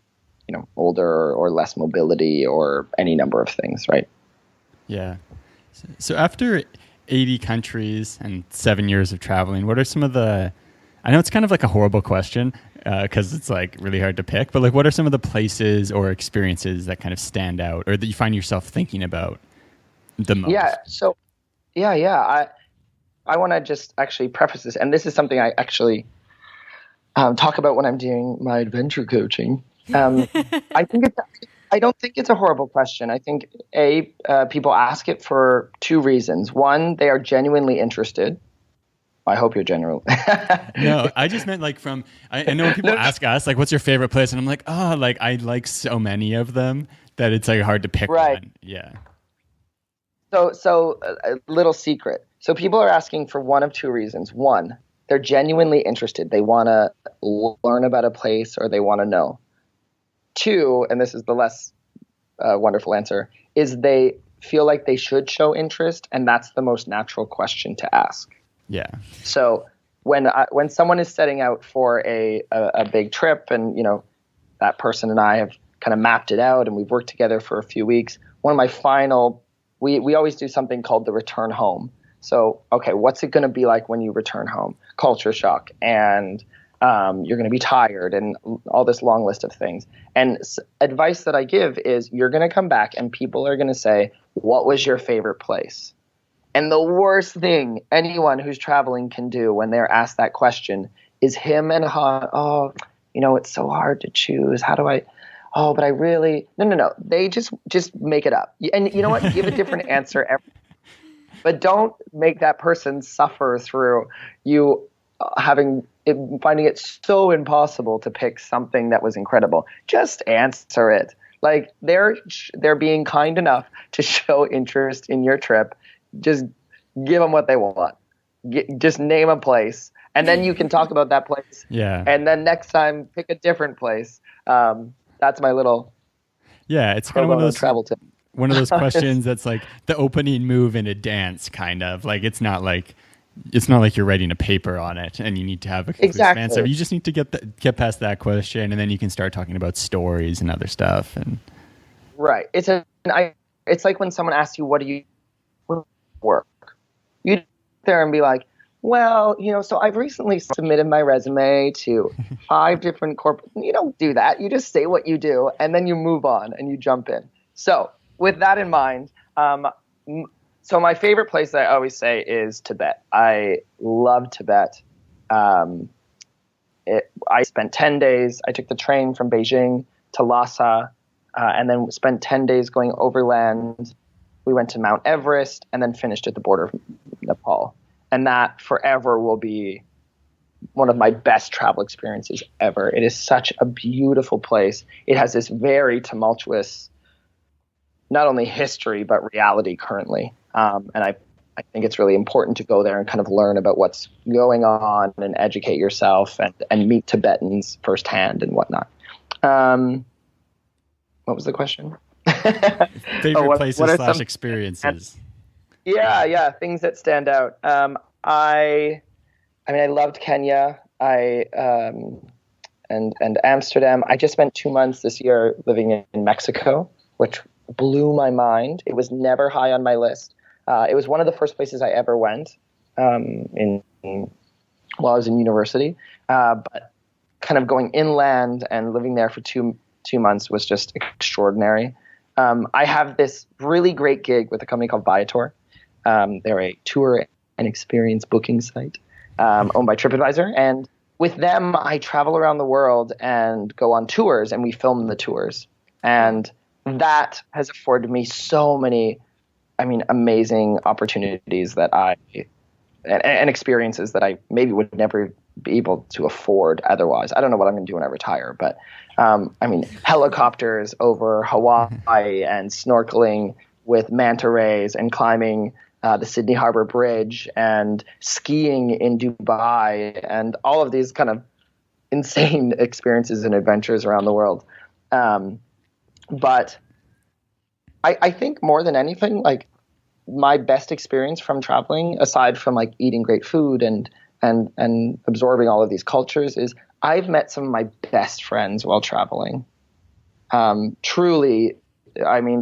older or less mobility or any number of things, right?
Yeah. So after 80 countries and 7 years of traveling, what are some of the, I know it's kind of like a horrible question because it's like really hard to pick, but like what are some of the places or experiences that kind of stand out or that you find yourself thinking about the most?
Yeah. So, I want to just actually preface this, and this is something I actually talk about when I'm doing my adventure coaching. I don't think it's a horrible question. I think people ask it for two reasons. One, they are genuinely interested. I hope you're genuine.
No, I just meant like I know when people ask us like, what's your favorite place? And I'm like, oh, like I like so many of them that it's like hard to pick one. Yeah.
So a little secret. So people are asking for one of two reasons. One, they're genuinely interested. They want to learn about a place or they want to know. Two, and this is the less wonderful answer, is they feel like they should show interest, and that's the most natural question to ask.
Yeah.
So when someone is setting out for a big trip, and that person and I have kind of mapped it out, and we've worked together for a few weeks. One of my final, we always do something called the return home. So, okay, what's it going to be like when you return home? Culture shock, and you're going to be tired, and all this long list of things. And advice that I give is you're going to come back and people are going to say, what was your favorite place? And the worst thing anyone who's traveling can do when they're asked that question is him and ha, it's so hard to choose. How do I, but I really, no. They just make it up. And you know what? Give a different answer but don't make that person suffer through you finding it so impossible to pick something that was incredible. Just answer it. Like they're being kind enough to show interest in your trip. Just give them what they want. Just name a place, and then you can talk about that place.
Yeah.
And then next time, pick a different place. That's my little.
Yeah, it's kind of one of those
travel tip.
One of those questions that's like the opening move in a dance, kind of like it's not like you're writing a paper on it and you need to have a conclusive answer. You just need to get past that question, and then you can start talking about stories and other stuff. And
right, it's like when someone asks you, "What do you work?" You sit there and be like, "Well, so I've recently submitted my resume to 5 different corporate." You don't do that. You just say what you do, and then you move on and you jump in. So with that in mind, so my favorite place that I always say is Tibet. I love Tibet. I spent 10 days. I took the train from Beijing to Lhasa, and then spent 10 days going overland We went to Mount Everest and then finished at the border of Nepal. And that forever will be one of my best travel experiences ever. It is such a beautiful place. It has this very tumultuous, not only history, but reality currently. And I think it's really important to go there and kind of learn about what's going on and educate yourself and meet Tibetans firsthand and whatnot. What was the question?
Favorite places / experiences.
Yeah, things that stand out. I loved Kenya. And Amsterdam. I just spent 2 months this year living in Mexico, which blew my mind. It was never high on my list. It was one of the first places I ever went while I was in university. But kind of going inland and living there for two months was just extraordinary. I have this really great gig with a company called Viator. They're a tour and experience booking site owned by TripAdvisor. And with them, I travel around the world and go on tours, and we film the tours. And that has afforded me so many, amazing opportunities and experiences that I maybe would never be able to afford otherwise. I don't know what I'm going to do when I retire, but helicopters over Hawaii and snorkeling with manta rays and climbing the Sydney Harbour Bridge and skiing in Dubai and all of these kind of insane experiences and adventures around the world. But I think more than anything, like my best experience from traveling, aside from like eating great food and absorbing all of these cultures, is I've met some of my best friends while traveling. Truly,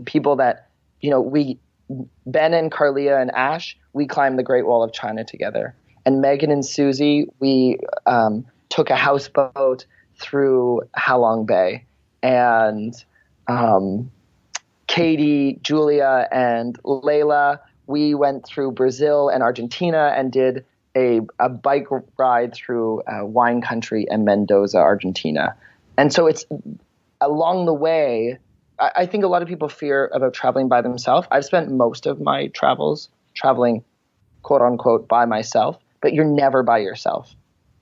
people that, Ben and Carlia and Ash, we climbed the Great Wall of China together. And Megan and Susie, we took a houseboat through Halong Bay. And Katie, Julia, and Layla, we went through Brazil and Argentina and did a bike ride through wine country and Mendoza, Argentina. And so it's along the way, I think a lot of people fear about traveling by themselves. I've spent most of my travels traveling, quote unquote, by myself, but you're never by yourself.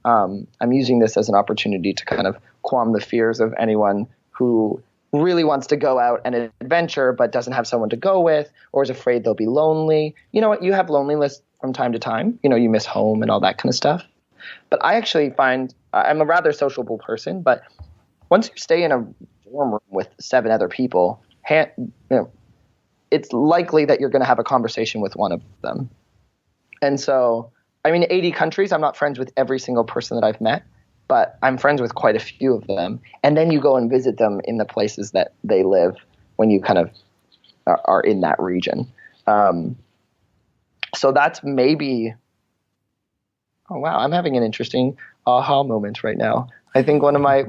I'm using this as an opportunity to kind of calm the fears of anyone who really wants to go out and adventure, but doesn't have someone to go with, or is afraid they'll be lonely. You know what? You have loneliness from time to time. You miss home and all that kind of stuff. But I actually find I'm a rather sociable person, but once you stay in a dorm room with 7 other people, it's likely that you're going to have a conversation with one of them. And so, 80 countries, I'm not friends with every single person that I've met, but I'm friends with quite a few of them. And then you go and visit them in the places that they live when you kind of are in that region. So that's maybe, oh wow, I'm having an interesting aha moment right now. I think one of my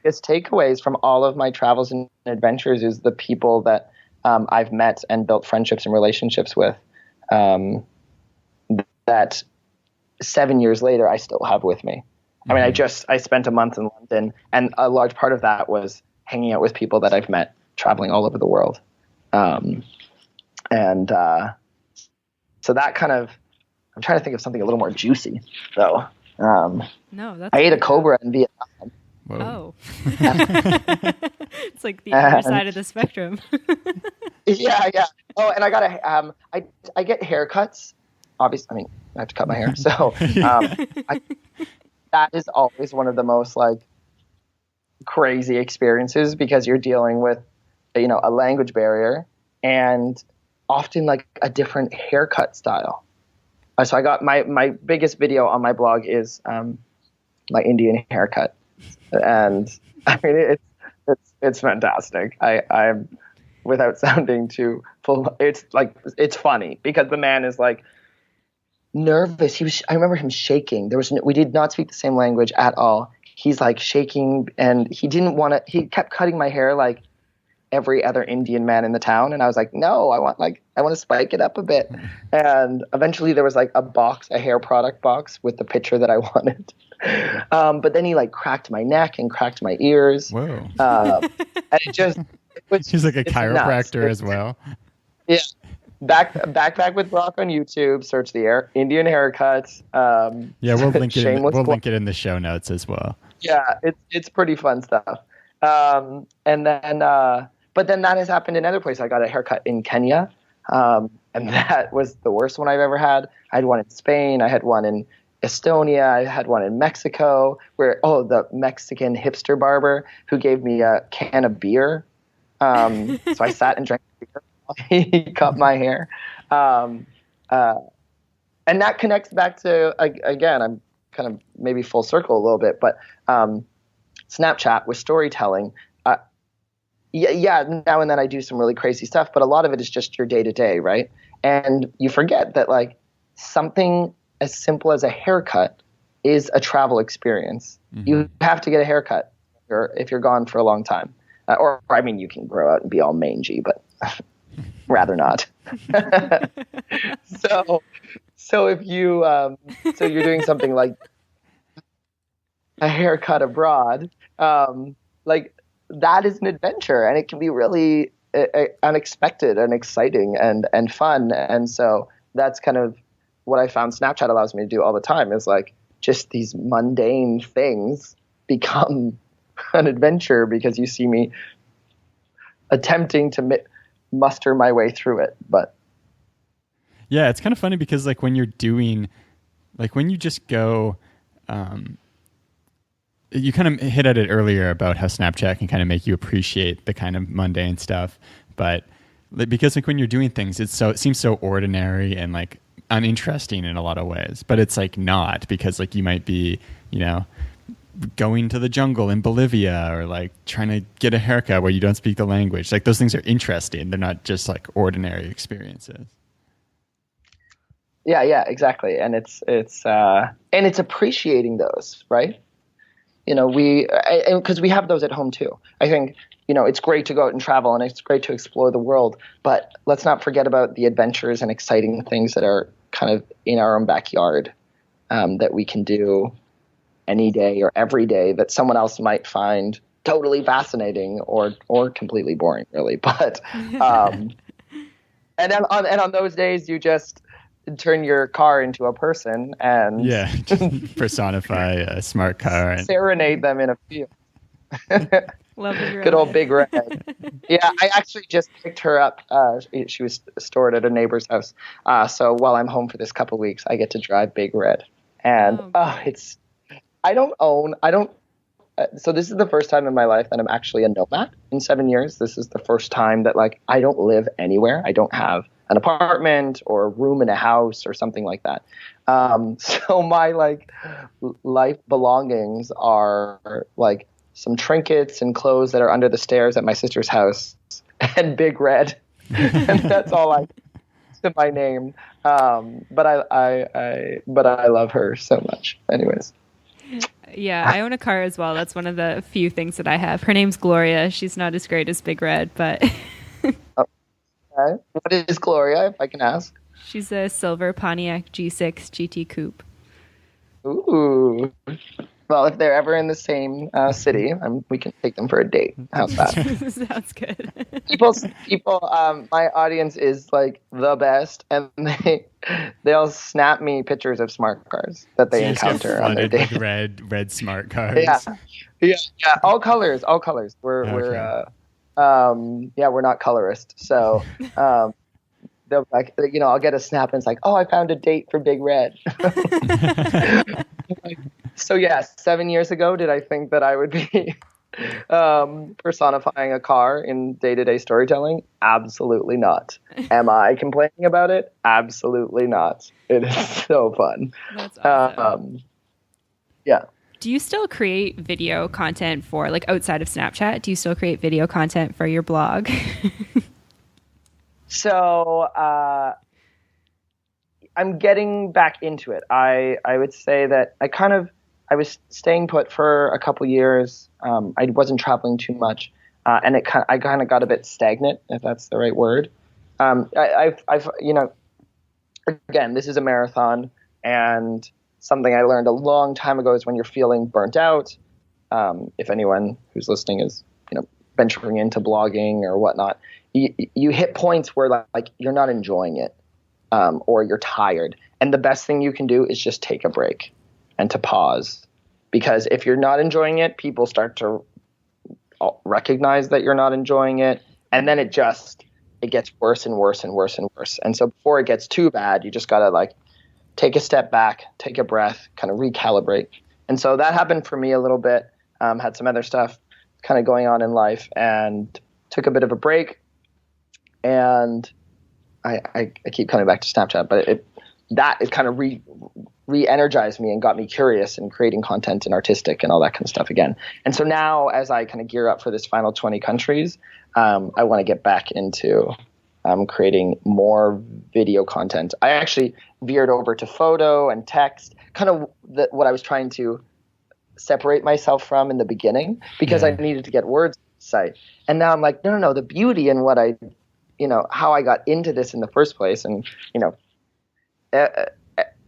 biggest takeaways from all of my travels and adventures is the people that I've met and built friendships and relationships with that 7 years later I still have with me. I spent a month in London, and a large part of that was hanging out with people that I've met traveling all over the world. So that kind of, I'm trying to think of something a little more juicy though.
No, that's
I ate a cobra in Vietnam.
Whoa.
Oh. It's like the other side of the spectrum.
Yeah. Oh, and I got I get haircuts. Obviously, I have to cut my hair. So that is always one of the most like crazy experiences because you're dealing with, a language barrier and often like a different haircut style. So I got my biggest video on my blog is my Indian haircut, and it's fantastic. I'm without sounding too full. It's funny because the man is like nervous. I remember him shaking. We did not speak the same language at all. He's like shaking, and he didn't want to. He kept cutting my hair like every other Indian man in the town, and I was like, no, I want to spike it up a bit. And eventually there was like a hair product box with the picture that I wanted. But then he like cracked my neck and cracked my ears.
Whoa.
And it was,
He's like a chiropractor as well.
Yeah. Backpack with Brock on YouTube. Search the Indian haircuts.
Yeah, we'll link it.
Shameless
We'll
plug.
link it in the show notes as well.
Yeah, it's pretty fun stuff. And then, but then that has happened in other places. I got a haircut in Kenya, and that was the worst one I've ever had. I had one in Spain. I had one in Estonia. I had one in Mexico, where the Mexican hipster barber who gave me a can of beer. So I sat and drank beer while he cut my hair. And that connects back to, again, I'm kind of maybe full circle a little bit, but Snapchat with storytelling. Now and then I do some really crazy stuff, but a lot of it is just your day to day, right? And you forget that like something as simple as a haircut is a travel experience. Mm-hmm. You have to get a haircut if you're gone for a long time. Or I mean, you can grow out and be all mangy, but rather not. So if you so you're doing something like a haircut abroad, like that is an adventure, and it can be really unexpected and exciting and fun. And so that's kind of what I found Snapchat allows me to do all the time, is like just these mundane things become an adventure because you see me attempting to muster my way through it. But
yeah, it's kind of funny because like when you're doing, like when you just go, you kind of hit at it earlier about how Snapchat can kind of make you appreciate the kind of mundane stuff. But because like when you're doing things, it seems so ordinary and like uninteresting in a lot of ways, but it's like not, because like you might be, going to the jungle in Bolivia or like trying to get a haircut where you don't speak the language. Like those things are interesting. They're not just like ordinary experiences.
Yeah, exactly. And it's appreciating those, right? Because we have those at home too. I think, it's great to go out and travel and it's great to explore the world, but let's not forget about the adventures and exciting things that are kind of in our own backyard, that we can do any day or every day that someone else might find totally fascinating or completely boring, really. But and on those days, you just turn your car into a person and
just personify a smart car and
serenade them in a field.
Love the
Good old Big Red. Yeah, I actually just picked her up. She was stored at a neighbor's house. So while I'm home for this couple weeks, I get to drive Big Red, and so this is the first time in my life that I'm actually a nomad in 7 years. This is the first time that like I don't live anywhere. I don't have an apartment or a room in a house or something like that. So my like life belongings are like some trinkets and clothes that are under the stairs at my sister's house and Big Red. And that's all I to my name. But I love her so much. Anyways.
Yeah, I own a car as well. That's one of the few things that I have. Her name's Gloria. She's not as great as Big Red, but
Okay. What is Gloria, if I can ask?
She's a silver Pontiac G6 GT Coupe.
Ooh. Well, if they're ever in the same city, we can take them for a date. How's that?
Sounds good.
People, my audience is like the best, and they'll snap me pictures of smart cars that they encounter on their date.
Red smart cars.
Yeah. All colors. We're not colorist, so they'll like, I'll get a snap and it's like, oh, I found a date for Big Red. So yes, 7 years ago, did I think that I would be personifying a car in day-to-day storytelling? Absolutely not. Am I complaining about it? Absolutely not. It is so fun.
That's awesome.
Yeah.
Do you still create video content for, like, outside of Snapchat? Do you still create video content for your blog?
So I'm getting back into it. I would say that I was staying put for a couple years. I wasn't traveling too much, and I kind of got a bit stagnant, if that's the right word. I've again, this is a marathon, and something I learned a long time ago is when you're feeling burnt out. If anyone who's listening is venturing into blogging or whatnot, you hit points where like you're not enjoying it, or you're tired. And the best thing you can do is just take a break and to pause. Because if you're not enjoying it, people start to recognize that you're not enjoying it. And then it gets worse and worse and worse and worse. And so before it gets too bad, you just got to like take a step back, take a breath, kind of recalibrate. And so that happened for me a little bit. Had some other stuff kind of going on in life and took a bit of a break. And I keep coming back to Snapchat, but it kind of re-energized me and got me curious in creating content and artistic and all that kind of stuff again. And so now as I kind of gear up for this final 20 countries, I want to get back into creating more video content. I actually veered over to photo and text, kind of what I was trying to separate myself from in the beginning, because I needed to get words to say. And now I'm like, no, the beauty in what how I got into this in the first place. And,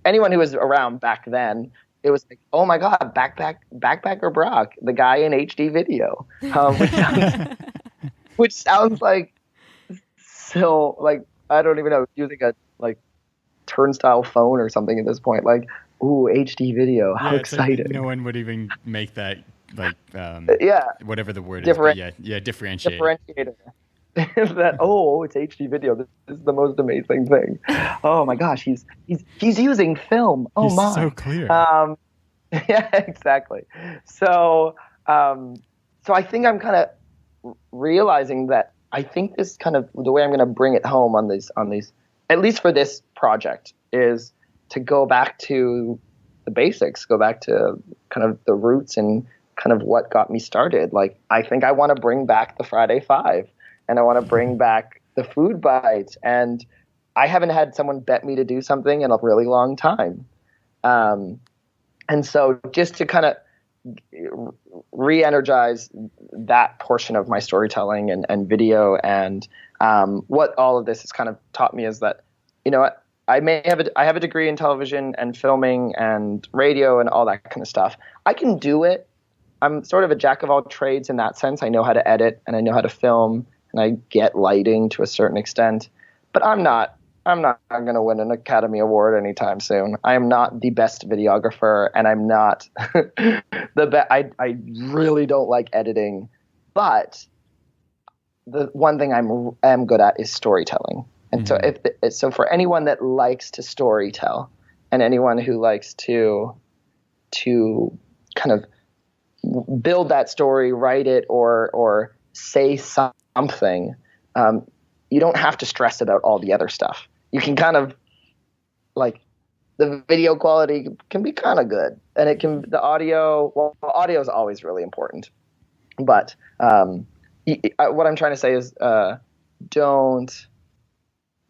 anyone who was around back then, it was like, oh my God, Backpacker Brock, the guy in HD video, which sounds like still like, I don't even know, using a like turnstile phone or something at this point. Like, ooh, HD video, how exciting.
Like no one would even make that like, whatever the word is. Differentiate.
Differentiator. That it's HD video. This is the most amazing thing. Oh my gosh, he's using film. Oh
he's
my,
so clear.
Yeah, exactly. So I think I'm kind of realizing that I think this kind of the way I'm going to bring it home on these, at least for this project, is to go back to the basics, go back to kind of the roots and kind of what got me started. Like, I think I want to bring back the Friday Five. And I want to bring back the food bites. And I haven't had someone bet me to do something in a really long time. And so just to kind of re-energize that portion of my storytelling and video and what all of this has kind of taught me is that, I have a degree in television and filming and radio and all that kind of stuff. I can do it. I'm sort of a jack of all trades in that sense. I know how to edit and I know how to film. And I get lighting to a certain extent, but I'm not going to win an Academy Award anytime soon. I am not the best videographer, and I'm not the best. I really don't like editing, but the one thing I am good at is storytelling. And so for anyone that likes to storytell, and anyone who likes to kind of build that story, write it, or say something, you don't have to stress about all the other stuff. You can kind of like the video quality can be kind of good, and the audio is always really important. But what I'm trying to say is don't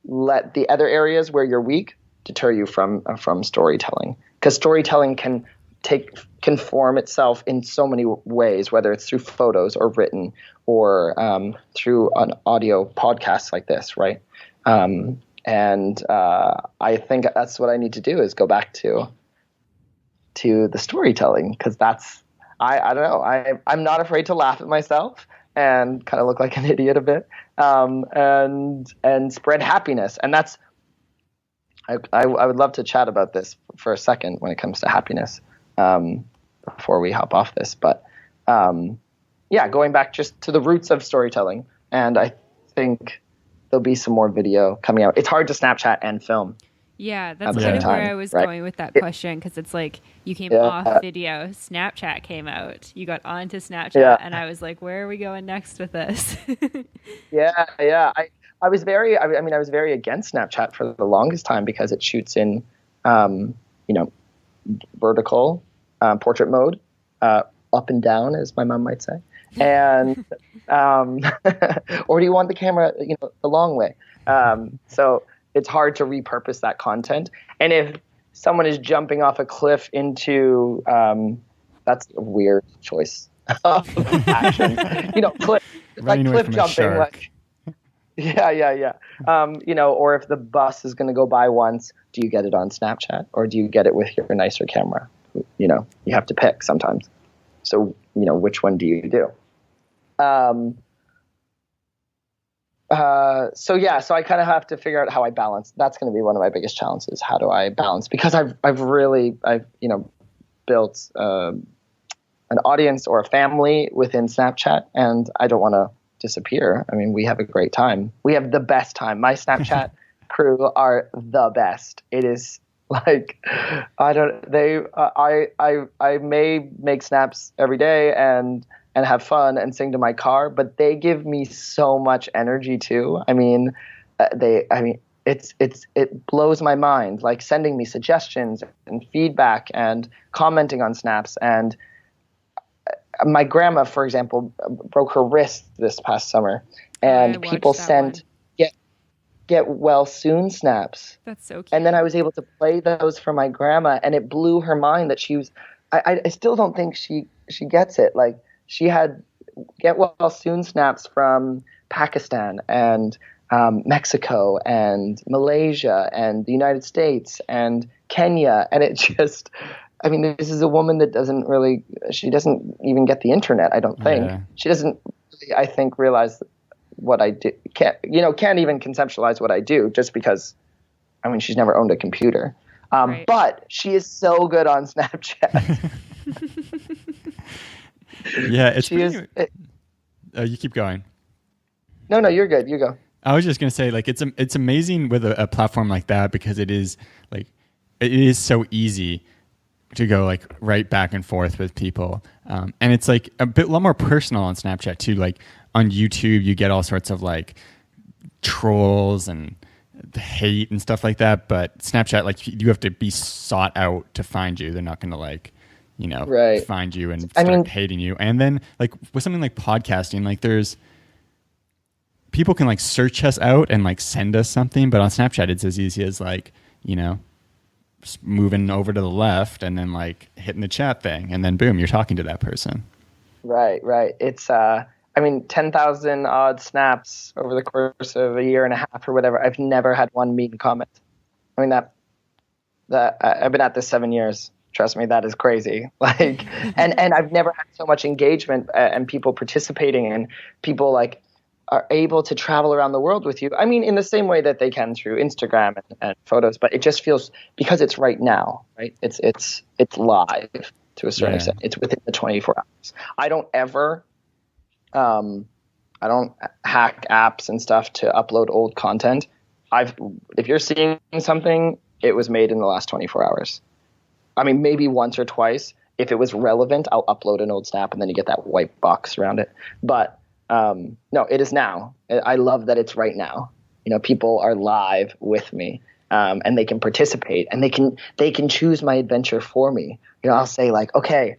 let the other areas where you're weak deter you from storytelling, because storytelling can form itself in so many ways, whether it's through photos or written or through an audio podcast like this, right? And I think that's what I need to do is go back to the storytelling, because I don't know, I'm not afraid to laugh at myself and kind of look like an idiot a bit, and spread happiness. And that's I would love to chat about this for a second when it comes to happiness. Before we hop off this, but going back just to the roots of storytelling, and I think there'll be some more video coming out. It's hard to Snapchat and film.
Yeah, that's kind of where I was going with that question, because it's like you came off video, Snapchat came out, you got onto Snapchat, and I was like, where are we going next with this? I was very against Snapchat for the longest time because it shoots in, vertical portrait mode, up and down, as my mom might say, and or do you want the camera, the long way? So it's hard to repurpose that content. And if someone is jumping off a cliff into, that's a weird choice of action, cliff jumping, like. Or if the bus is going to go by once, do you get it on Snapchat or do you get it with your nicer camera? You have to pick sometimes. So, which one do you do?
So I kind of have to figure out how I balance. That's going to be one of my biggest challenges. How do I balance? Because I've built an audience or a family within Snapchat, and I don't want to disappear. I mean, we have a great time. We have the best time. My Snapchat crew are the best. It is like, I may make snaps every day and have fun and sing to my car, but they give me so much energy too. I mean, it blows my mind, like sending me suggestions and feedback and commenting on snaps. And my grandma, for example, broke her wrist this past summer, and people sent get well soon snaps.
That's so cute.
And then I was able to play those for my grandma, and it blew her mind that she was. I still don't think she gets it. Like, she had get well soon snaps from Pakistan and Mexico and Malaysia and the United States and Kenya, and it just. I mean, this is a woman that she doesn't even get the internet, I don't think. Yeah. She doesn't, I think, realize what I do. Can't even conceptualize what I do, just because, I mean, she's never owned a computer. Right. But she is so good on Snapchat.
Yeah, it's you keep going.
No, you're good. You go.
I was just going to say, like, it's amazing with a platform like that, because it is so easy to go like right back and forth with people. And it's like a lot more personal on Snapchat too. Like on YouTube, you get all sorts of like trolls and the hate and stuff like that. But Snapchat, like, you have to be sought out to find you. They're not going to like, find you and start hating you. And then like with something like podcasting, like there's people can like search us out and like send us something. But on Snapchat, it's as easy as like, moving over to the left and then like hitting the chat thing, and then boom, you're talking to that person.
Right. It's 10,000 odd snaps over the course of a year and a half or whatever. I've never had one mean comment. I mean, that I've been at this 7 years. Trust me, that is crazy. Like, and I've never had so much engagement and people participating, and people like are able to travel around the world with you. I mean, in the same way that they can through Instagram and photos, but it just feels, because it's right now, right? It's live to a certain extent. It's within the 24 hours. I don't hack apps and stuff to upload old content. If you're seeing something, it was made in the last 24 hours. I mean, maybe once or twice. If it was relevant, I'll upload an old snap, and then you get that white box around it. But no, it is now. I love that it's right now. People are live with me, and they can participate, and they can choose my adventure for me. I'll say like, okay,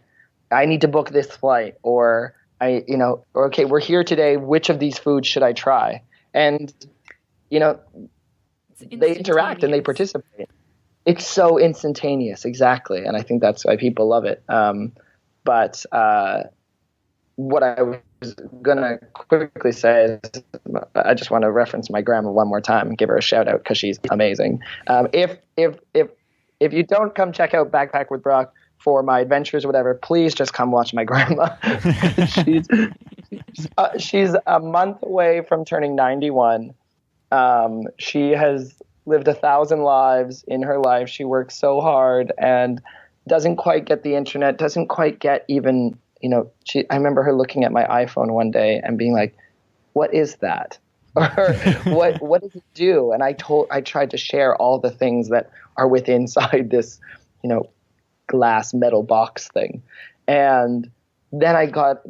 I need to book this flight, or okay, we're here today. Which of these foods should I try? And they interact and they participate. It's so instantaneous, exactly, and I think that's why people love it. But what I was gonna quickly say is, I just want to reference my grandma one more time and give her a shout out, because she's amazing. If you don't come check out Backpack with Brock for my adventures or whatever, please just come watch my grandma. She's a month away from turning 91. She has lived 1,000 lives in her life. She works so hard and doesn't quite get the internet, doesn't quite get even. I remember her looking at my iPhone one day and being like, "What is that?" Or what does it do? And I tried to share all the things that are within inside this, glass metal box thing. And then I got,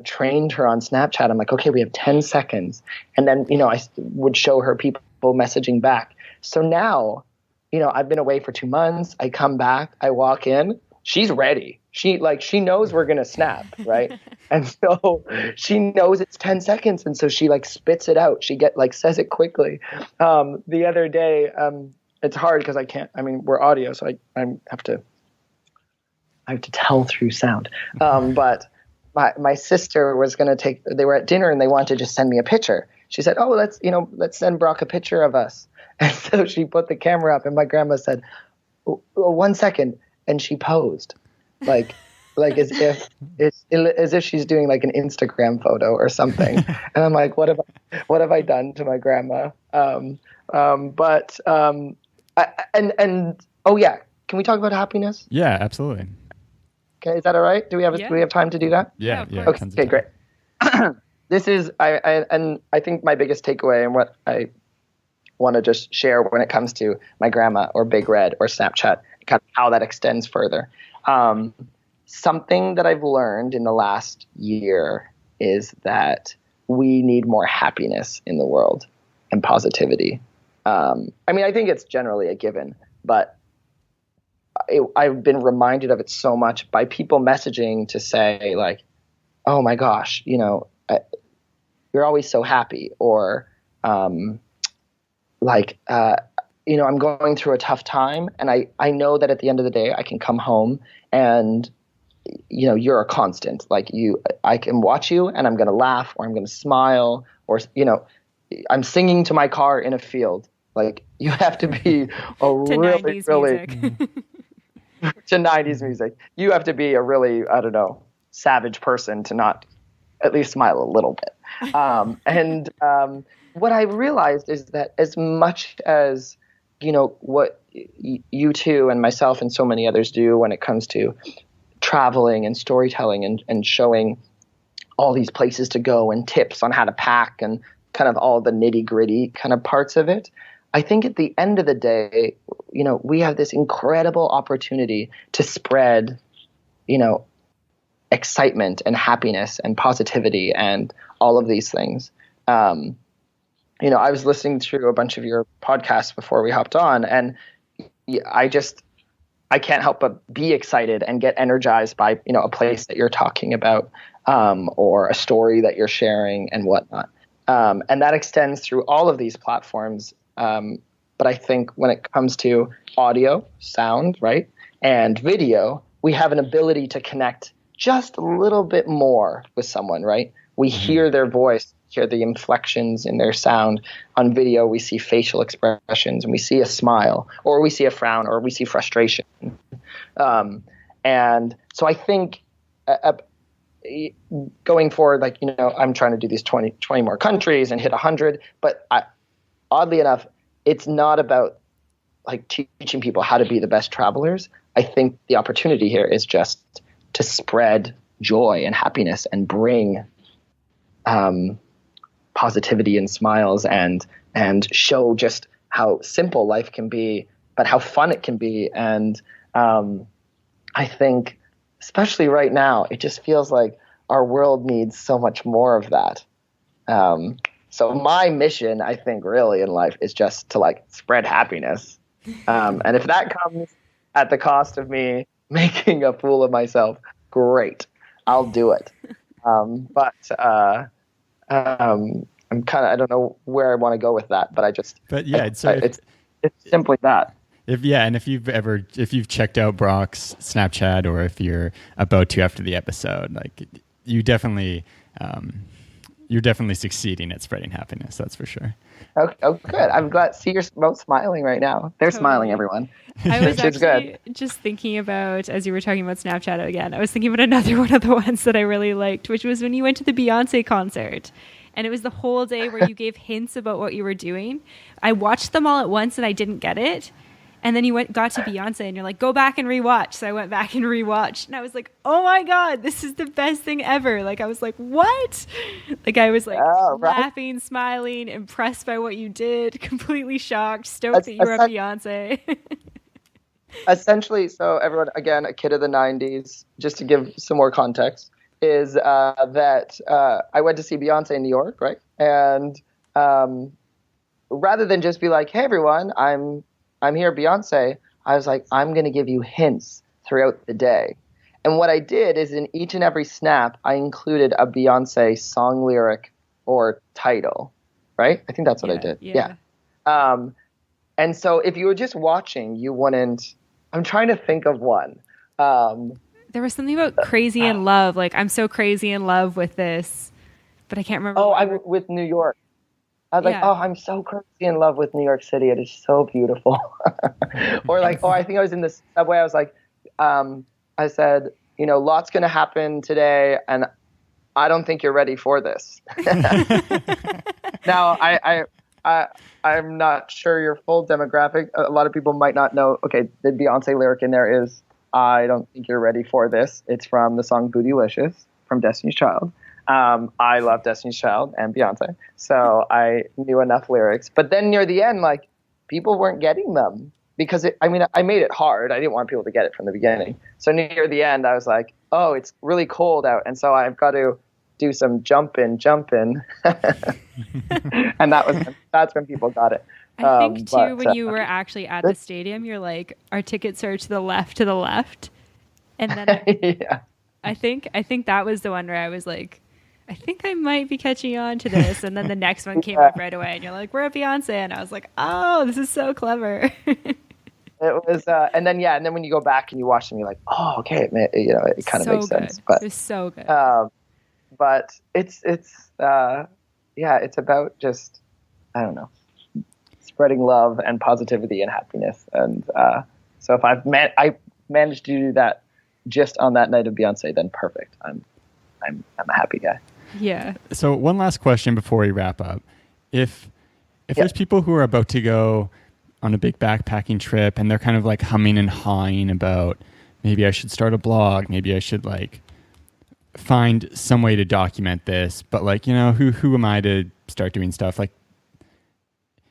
trained her on Snapchat. I'm like, okay, we have 10 seconds. And then, I would show her people messaging back. So now, I've been away for 2 months. I come back, I walk in, she's ready. She knows we're going to snap, right? And so she knows it's 10 seconds. And so she spits it out. She says it quickly. The other day, it's hard because we're audio, so I have to tell through sound. But my sister was going to they were at dinner and they wanted to just send me a picture. She said, "Oh, let's send Brock a picture of us." And so she put the camera up, and my grandma said, "1 second." And she posed. like as if she's doing like an Instagram photo or something. And I'm like, what have I done to my grandma? Oh yeah, can we talk about happiness?
Yeah, absolutely.
Okay, is that all right? Do we have time to do that?
Yeah,
of
yeah.
course.
tons of
Okay,
time.
great. This is I think my biggest takeaway and what I want to just share when it comes to my grandma or Big Red or Snapchat, kind of how that extends further. Something that I've learned in the last year is that we need more happiness in the world and positivity. I mean, I think it's generally a given, but I've been reminded of it so much by people messaging to say like, oh my gosh, you're always so happy, or I'm going through a tough time, and I know that at the end of the day I can come home and you're a constant. Like I can watch you and I'm going to laugh, or I'm going to smile, or I'm singing to my car in a field. Like you have to be a really
90s
really
music.
to 90s music. You have to be a really, I don't know, savage person to not at least smile a little bit. What I realized is that as much as, what you two and myself and so many others do when it comes to traveling and storytelling and showing all these places to go and tips on how to pack and kind of all the nitty gritty kind of parts of it, I think at the end of the day, we have this incredible opportunity to spread, excitement and happiness and positivity and all of these things. I was listening through a bunch of your podcasts before we hopped on, and I can't help but be excited and get energized by, a place that you're talking about, or a story that you're sharing and whatnot. And that extends through all of these platforms. But I think when it comes to audio, sound, right, and video, we have an ability to connect just a little bit more with someone, right? We hear their voice, hear the inflections in their sound. On video, we see facial expressions, and we see a smile, or we see a frown, or we see frustration. And so I think going forward, I'm trying to do these 20 more countries and hit 100, but oddly enough, it's not about teaching people how to be the best travelers. I think the opportunity here is just to spread joy and happiness and bring positivity and smiles and show just how simple life can be, but how fun it can be. And I think, especially right now, it just feels like our world needs so much more of that. So my mission, I think, really in life is just to spread happiness. And if that comes at the cost of me making a fool of myself, great, I'll do it. I'm kind of, I don't know where I want to go with that, but it's simply that.
If you've checked out Brock's Snapchat, or if you're about to after the episode, you're definitely succeeding at spreading happiness. That's for sure.
Oh, good. I'm glad. See, you're both smiling right now. They're smiling, everyone.
I was
Which is
actually
good.
just thinking about, as you were talking about Snapchat again, I was thinking about another one of the ones that I really liked, which was when you went to the Beyonce concert. And it was the whole day where you gave hints about what you were doing. I watched them all at once and I didn't get it. And then you got to Beyonce and you're like, go back and rewatch. So I went back and rewatched, and I was like, oh my God, this is the best thing ever. I was like, what? I was laughing, smiling, impressed by what you did, completely shocked, stoked that you were at Beyonce.
Essentially, so everyone, again, a kid of the 90s, just to give some more context, is that I went to see Beyonce in New York, right? And rather than just be like, hey, everyone, I'm here, Beyonce, I was like, I'm going to give you hints throughout the day. And what I did is in each and every snap, I included a Beyonce song lyric or title, right? I think that's what I did. Yeah. And so if you were just watching, you wouldn't, I'm trying to think of one.
There was something about crazy in love. I'm so crazy in love with this, but I can't remember.
Oh, with New York. I was like, oh, I'm so crazy in love with New York City. It is so beautiful. Or I think I was in the subway. I was like, I said, lots going to happen today, and I don't think you're ready for this. Now, I'm not sure your full demographic. A lot of people might not know. Okay, the Beyonce lyric in there is, I don't think you're ready for this. It's from the song Bootylicious from Destiny's Child. I love Destiny's Child and Beyonce, so I knew enough lyrics. But then near the end, like, people weren't getting them because I made it hard. I didn't want people to get it from the beginning. So near the end, I was like, oh, it's really cold out, and so I've got to do some jumping. And that's when people got it.
I think too, when you were actually at the stadium, you're like, our tickets are to the left, and then
yeah.
I think that was the one where I was like, I think I might be catching on to this, and then the next one came up right away, and you're like, we're at Beyonce, and I was like, oh, this is so clever.
It was, and then when you go back and you watch them, you're like, oh, okay, it kind of makes sense. But
it's so good.
But it's about just, I don't know, spreading love and positivity and happiness. And so if I managed to do that just on that night of Beyonce, then perfect. I'm a happy guy.
Yeah.
So one last question before we wrap up. If there's people who are about to go on a big backpacking trip and they're kind of like humming and hawing about, maybe I should start a blog, maybe I should like find some way to document this, but like, who am I to start doing stuff? Like,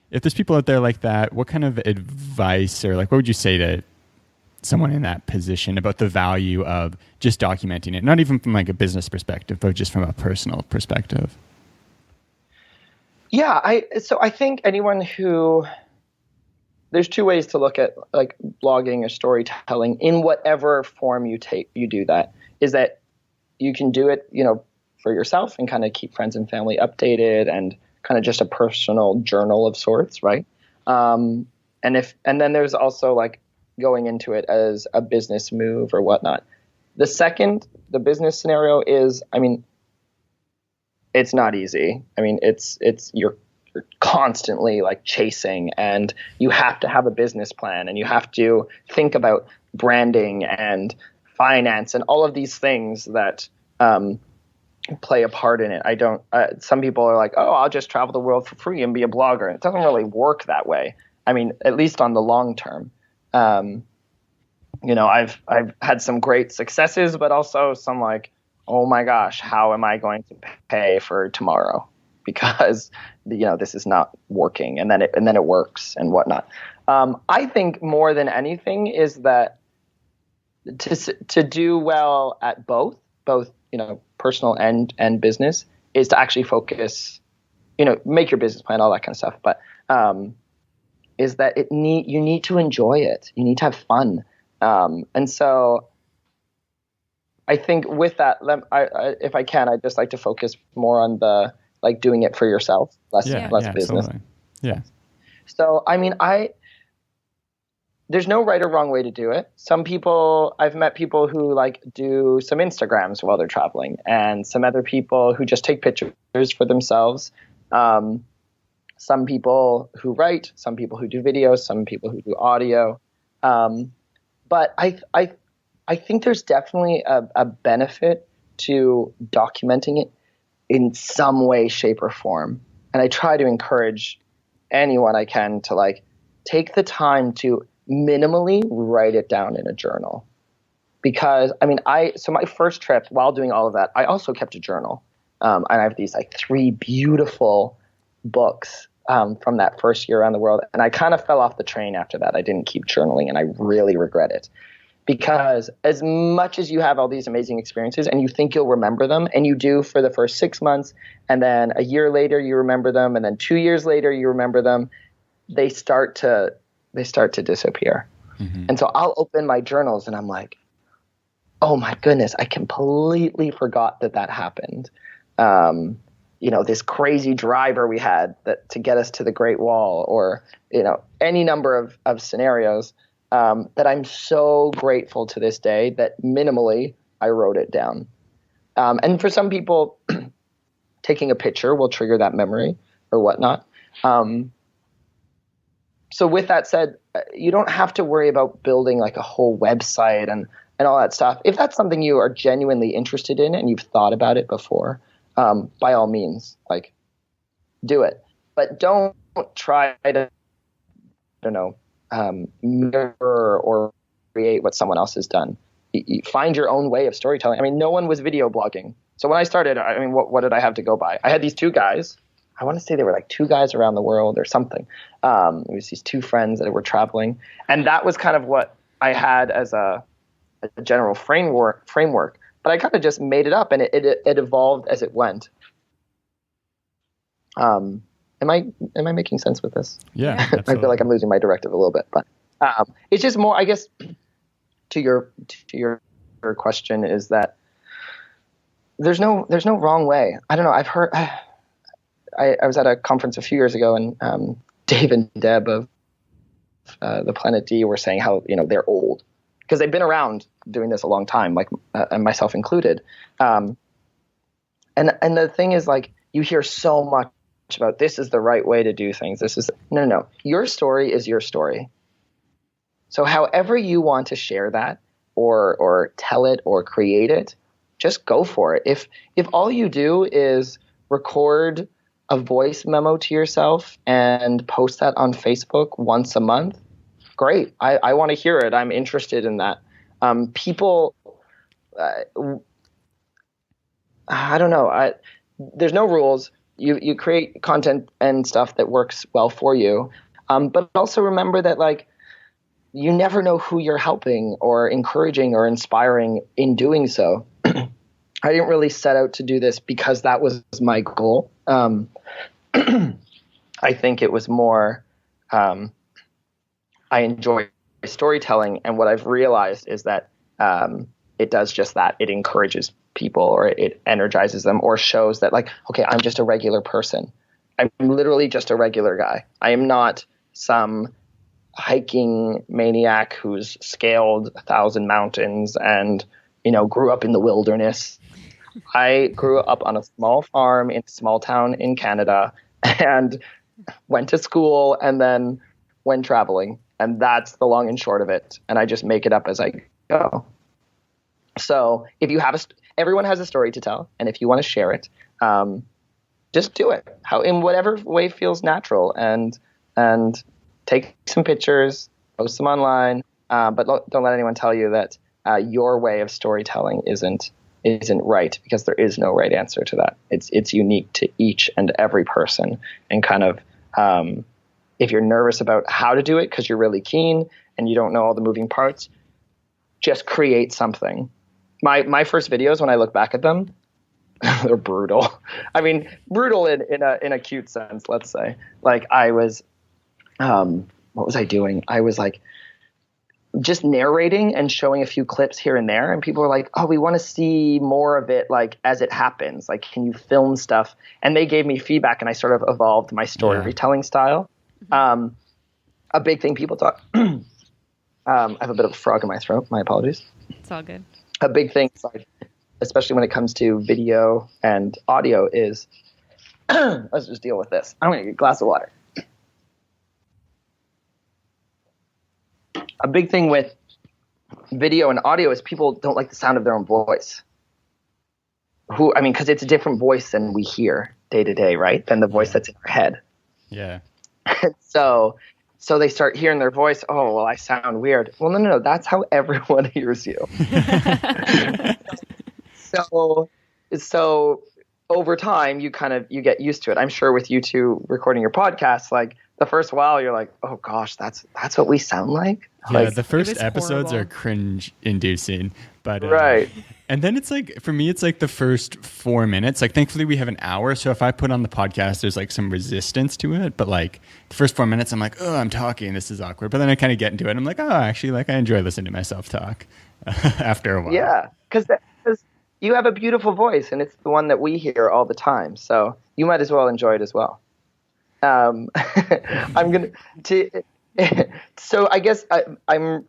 if there's people out there like that, what kind of advice or like, what would you say to someone in that position about the value of just documenting it? Not even from like a business perspective, but just from a personal perspective.
Yeah. I think there's two ways to look at like blogging or storytelling in whatever form you do that, is that you can do it, for yourself and kind of keep friends and family updated and kind of just a personal journal of sorts. Right. And then there's also like going into it as a business move or whatnot. The business scenario is, it's not easy. You're constantly like chasing, and you have to have a business plan, and you have to think about branding and finance and all of these things that play a part in it. Some people are like, oh, I'll just travel the world for free and be a blogger. It doesn't really work that way. At least on the long term. I've had some great successes, but also some like, oh my gosh, how am I going to pay for tomorrow? Because, this is not working, and then it works and whatnot. I think more than anything is that to do well at both, personal and business, is to actually focus, make your business plan, all that kind of stuff. But, is that you need to enjoy it. You need to have fun. And so I think with that, if I can, I'd just like to focus more on the, like, doing it for yourself, less business.
Totally. Yeah.
So, there's no right or wrong way to do it. I've met people who like do some Instagrams while they're traveling, and some other people who just take pictures for themselves. Some people who write, some people who do videos, some people who do audio. But I think there's definitely a benefit to documenting it in some way, shape, or form. And I try to encourage anyone I can to like take the time to minimally write it down in a journal. Because so my first trip, while doing all of that, I also kept a journal. And I have these like 3 beautiful books from that first year around the world. And I kind of fell off the train after that. I didn't keep journaling, and I really regret it. Because as much as you have all these amazing experiences and you think you'll remember them, and you do for the first 6 months, and then a year later you remember them, and then 2 years later you remember them, they start to disappear. Mm-hmm. And so I'll open my journals and I'm like, oh my goodness, I completely forgot that happened. This crazy driver we had to get us to the Great Wall, or, any number of scenarios that I'm so grateful to this day that minimally I wrote it down. And for some people, taking a picture will trigger that memory or whatnot. So with that said, you don't have to worry about building like a whole website and and all that stuff. If that's something you are genuinely interested in and you've thought about it before, by all means, like, do it. But don't try to, I don't know, mirror or create what someone else has done. You find your own way of storytelling. I mean, no one was video blogging. So when I started, I mean, what did I have to go by? I had these two guys. I want to say they were like two guys around the world or something. It was these two friends that were traveling. And that was kind of what I had as a general framework. But I kind of just made it up, and it evolved as it went. Am I making sense with this?
Yeah.
I feel like I'm losing my directive a little bit, but it's just more, I guess, to your question is that there's no wrong way. I don't know. I've heard, I was at a conference a few years ago, and Dave and Deb of the Planet D were saying how, they're old because they've been around doing this a long time, like and myself included. And the thing is, like, you hear so much about this is the right way to do things. This is no. Your story is your story. So however you want to share that or tell it or create it, just go for it. If all you do is record a voice memo to yourself and post that on Facebook once a month, great. I want to hear it. I'm interested in that. People, I don't know. There's no rules. You create content and stuff that works well for you. But also remember that, like, you never know who you're helping or encouraging or inspiring in doing so. I didn't really set out to do this because that was my goal. I think it was more, I enjoy storytelling. And what I've realized is that it does just that. It encourages people, or it energizes them, or shows that, like, okay, I'm just a regular person. I'm literally just a regular guy. I am not some hiking maniac who's scaled 1,000 mountains and, grew up in the wilderness. I grew up on a small farm in a small town in Canada and went to school and then went traveling. And that's the long and short of it. And I just make it up as I go. So if you have everyone has a story to tell. And if you want to share it, just do it in whatever way feels natural, and take some pictures, post them online. But don't let anyone tell you that your way of storytelling isn't right, because there is no right answer to that. It's unique to each and every person. And kind of, if you're nervous about how to do it because you're really keen and you don't know all the moving parts, just create something. My first videos, when I look back at them, they're brutal. I mean, brutal in a cute sense, let's say. Like, I was, what was I doing? I was like just narrating and showing a few clips here and there, and people were like, "Oh, we want to see more of it, like, as it happens. Like, can you film stuff?" And they gave me feedback, and I sort of evolved my storytelling style. A big thing people talk. I have a bit of a frog in my throat. My apologies.
It's all good.
A big thing, especially when it comes to video and audio, is let's just deal with this. I'm going to get a glass of water. A big thing with video and audio is people don't like the sound of their own voice. Because it's a different voice than we hear day to day, right? Than the voice that's in our head.
Yeah.
So they start hearing their voice. Oh, well, I sound weird. Well, no. That's how everyone hears you. So over time, you get used to it. I'm sure with you two recording your podcast, like, the first while you're like, oh gosh, that's what we sound like.
Yeah,
like,
the first episodes
horrible.
are cringe inducing, but
right.
And then it's like, for me, it's like the first 4 minutes. Like, thankfully we have an hour, so if I put on the podcast, there's like some resistance to it. But like the first 4 minutes, I'm like, oh, I'm talking, this is awkward. But then I kind of get into it, and I'm like, oh, actually, like, I enjoy listening to myself talk after a while.
Yeah, because you have a beautiful voice, and it's the one that we hear all the time. So you might as well enjoy it as well. I'm gonna. So I guess I'm.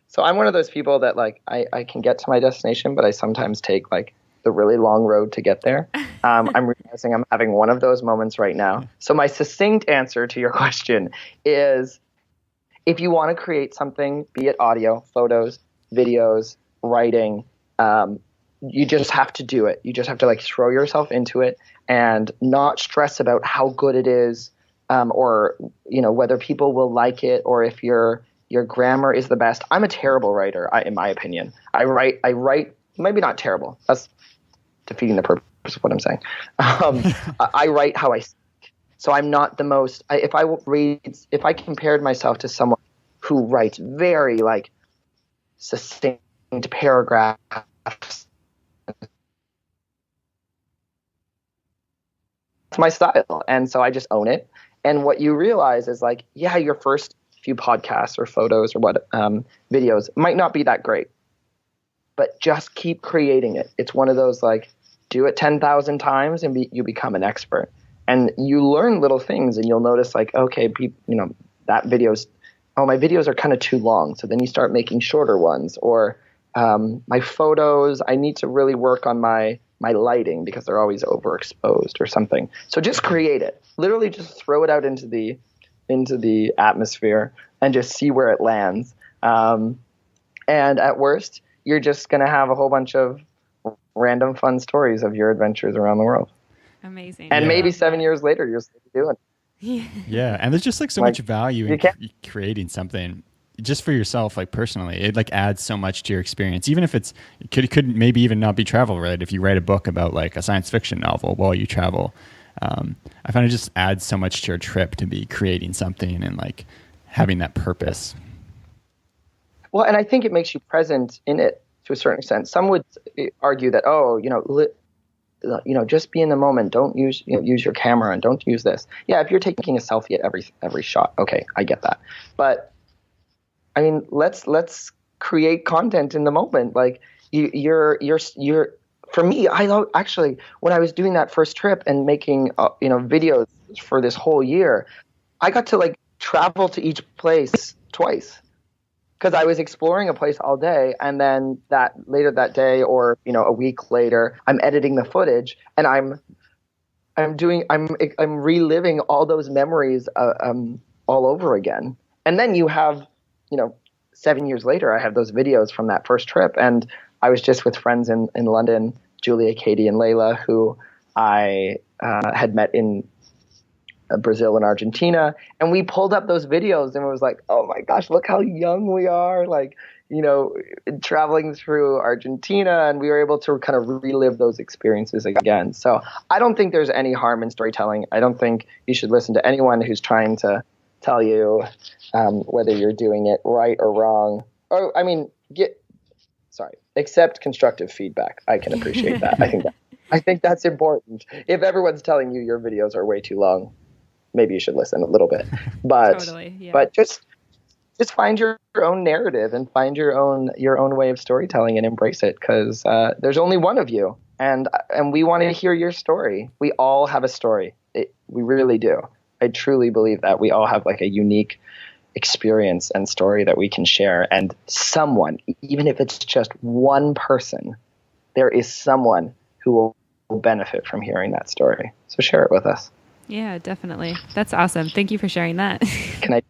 So I'm one of those people that, like, I can get to my destination, but I sometimes take, like, the really long road to get there. I'm realizing I'm having one of those moments right now. So my succinct answer to your question is, if you want to create something, be it audio, photos, videos, writing. You just have to do it. You just have to like throw yourself into it and not stress about how good it is, or whether people will like it, or if your grammar is the best. I'm a terrible writer, in my opinion. I write maybe not terrible. That's defeating the purpose of what I'm saying. I write how I speak. So I'm not the most. If I compared myself to someone who writes very like succinct paragraphs, it's my style, and so I just own it. And what you realize is like, yeah, your first few podcasts or photos or videos might not be that great, but just keep creating it. It's one of those like, do it 10,000 times and you become an expert. And you learn little things, and you'll notice like, okay, that my videos are kind of too long. So then you start making shorter ones, or my photos, I need to really work on my lighting because they're always overexposed or something. So just create it. Literally just throw it out into the atmosphere and just see where it lands. And at worst, you're just going to have a whole bunch of random fun stories of your adventures around the world.
Amazing.
And maybe 7 years later, you're still doing it.
Yeah. And there's just like so much value in creating something just for yourself, like personally. It like adds so much to your experience, even if it could maybe even not be travel related. If you write a book about like a science fiction novel while you travel, I find it just adds so much to your trip to be creating something and like having that purpose.
Well, and I think it makes you present in it to a certain extent. Some would argue that, just be in the moment. Don't use your camera, and don't use this. Yeah, if you're taking a selfie at every shot, okay, I get that. But I mean, let's create content in the moment. Like you're for me, actually when I was doing that first trip and making videos for this whole year, I got to like travel to each place twice. Because I was exploring a place all day, and then later that day, or a week later, I'm editing the footage, and I'm reliving all those memories all over again. And then you have 7 years later, I have those videos from that first trip, and I was just with friends in London, Julia, Katie, and Layla, who I had met in Brazil and Argentina, and we pulled up those videos, and it was like, oh my gosh, look how young we are, like traveling through Argentina, and we were able to kind of relive those experiences again. So I don't think there's any harm in storytelling. I don't think you should listen to anyone who's trying to tell you whether you're doing it right or wrong. Or accept constructive feedback. I can appreciate that. I think that's important. If everyone's telling you your videos are way too long, maybe you should listen a little bit, but
totally, yeah.
But just find your own narrative and find your own way of storytelling and embrace it, because there's only one of you, and we want to hear your story. We all have a story. We really do. I truly believe that we all have like a unique experience and story that we can share, and someone, even if it's just one person, there is someone who will benefit from hearing that story. So share it with us.
Yeah, definitely. That's awesome. Thank you for sharing that.
Can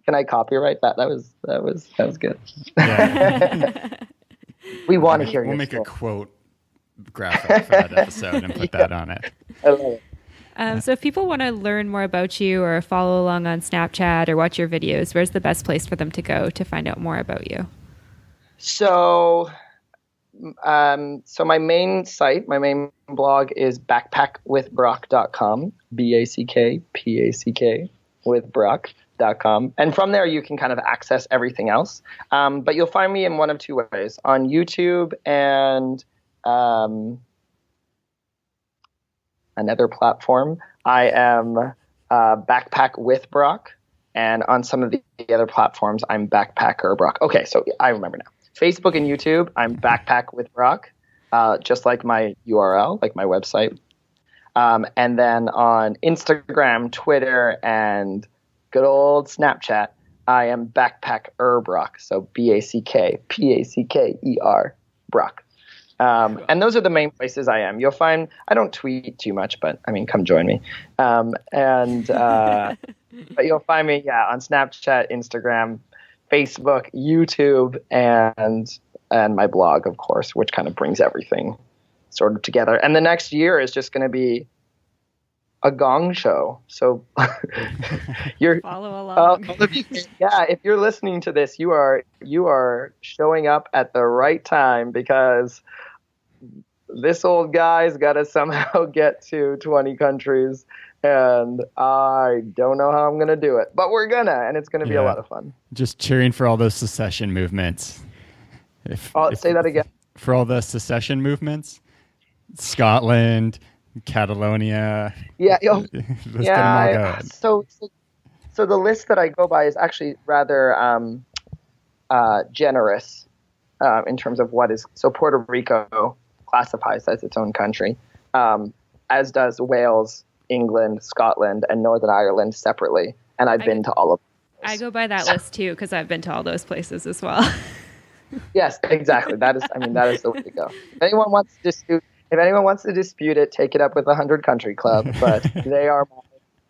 I copyright that? That was good.
Yeah.
We want to hear your
We'll make
story.
a quote graphic for that episode and put that on it.
I love it.
So if people want to learn more about you or follow along on Snapchat or watch your videos, where's the best place for them to go to find out more about you?
So my main site, my main blog is backpackwithbrock.com, BACKPACK with Brock.com. And from there, you can kind of access everything else. But you'll find me in one of two ways, on YouTube and another platform. I am Backpack with Brock. And on some of the other platforms, I'm Backpacker Brock. Okay, so I remember now. Facebook and YouTube, I'm Backpack with Brock, just like my URL, like my website. And then on Instagram, Twitter, and good old Snapchat, I am Backpacker Brock. So BACKPACKER Brock. And those are the main places I am. You'll find I don't tweet too much, but I mean, come join me. But you'll find me, on Snapchat, Instagram, Facebook, YouTube, and my blog, of course, which kind of brings everything sort of together. And the next year is just going to be a gong show. So you're
Follow along.
yeah, if you're listening to this, you are showing up at the right time, because this old guy's got to somehow get to 20 countries, and I don't know how I'm going to do it, but we're gonna, and it's going to be a lot of fun.
Just cheering for all those secession movements.
Say that again.
For all the secession movements, Scotland, Catalonia.
Yeah.
Let's get them all going.
So the list that I go by is actually rather generous in terms of what is. So Puerto Rico classifies as its own country, as does Wales, England, Scotland, and Northern Ireland separately. And I've been to all of those.
I go by that list too, because I've been to all those places as well.
Yes, exactly. That is the way to go. If anyone wants to dispute it, take it up with the 100 Country Club, but they are my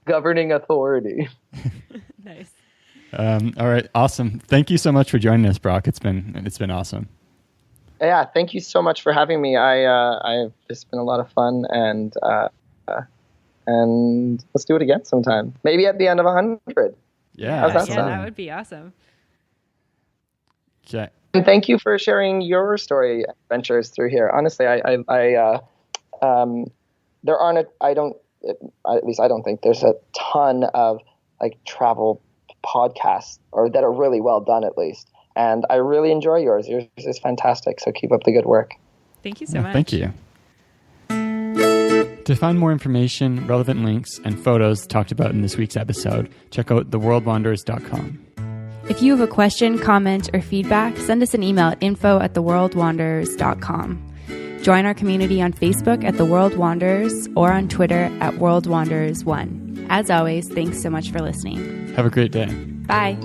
governing authority.
Nice.
All right, awesome. Thank you so much for joining us, Brock. It's been awesome.
Yeah, thank you so much for having me. It's been a lot of fun, and let's do it again sometime. Maybe at the end of 100.
Yeah,
how's that
Yeah,
sound?
that would be awesome.
Okay.
And thank you for sharing your story adventures through here. Honestly, there aren't I don't think there's a ton of like travel podcasts, or that are really well done at least. And I really enjoy yours. Yours is fantastic. So keep up the good work.
Thank you so much.
Thank you. To find more information, relevant links, and photos talked about in this week's episode, check out theworldwanderers.com.
If you have a question, comment, or feedback, send us an email at info@theworldwanderers.com. Join our community on Facebook at The World Wanderers or on Twitter at WorldWanderers1. As always, thanks so much for listening.
Have a great day.
Bye.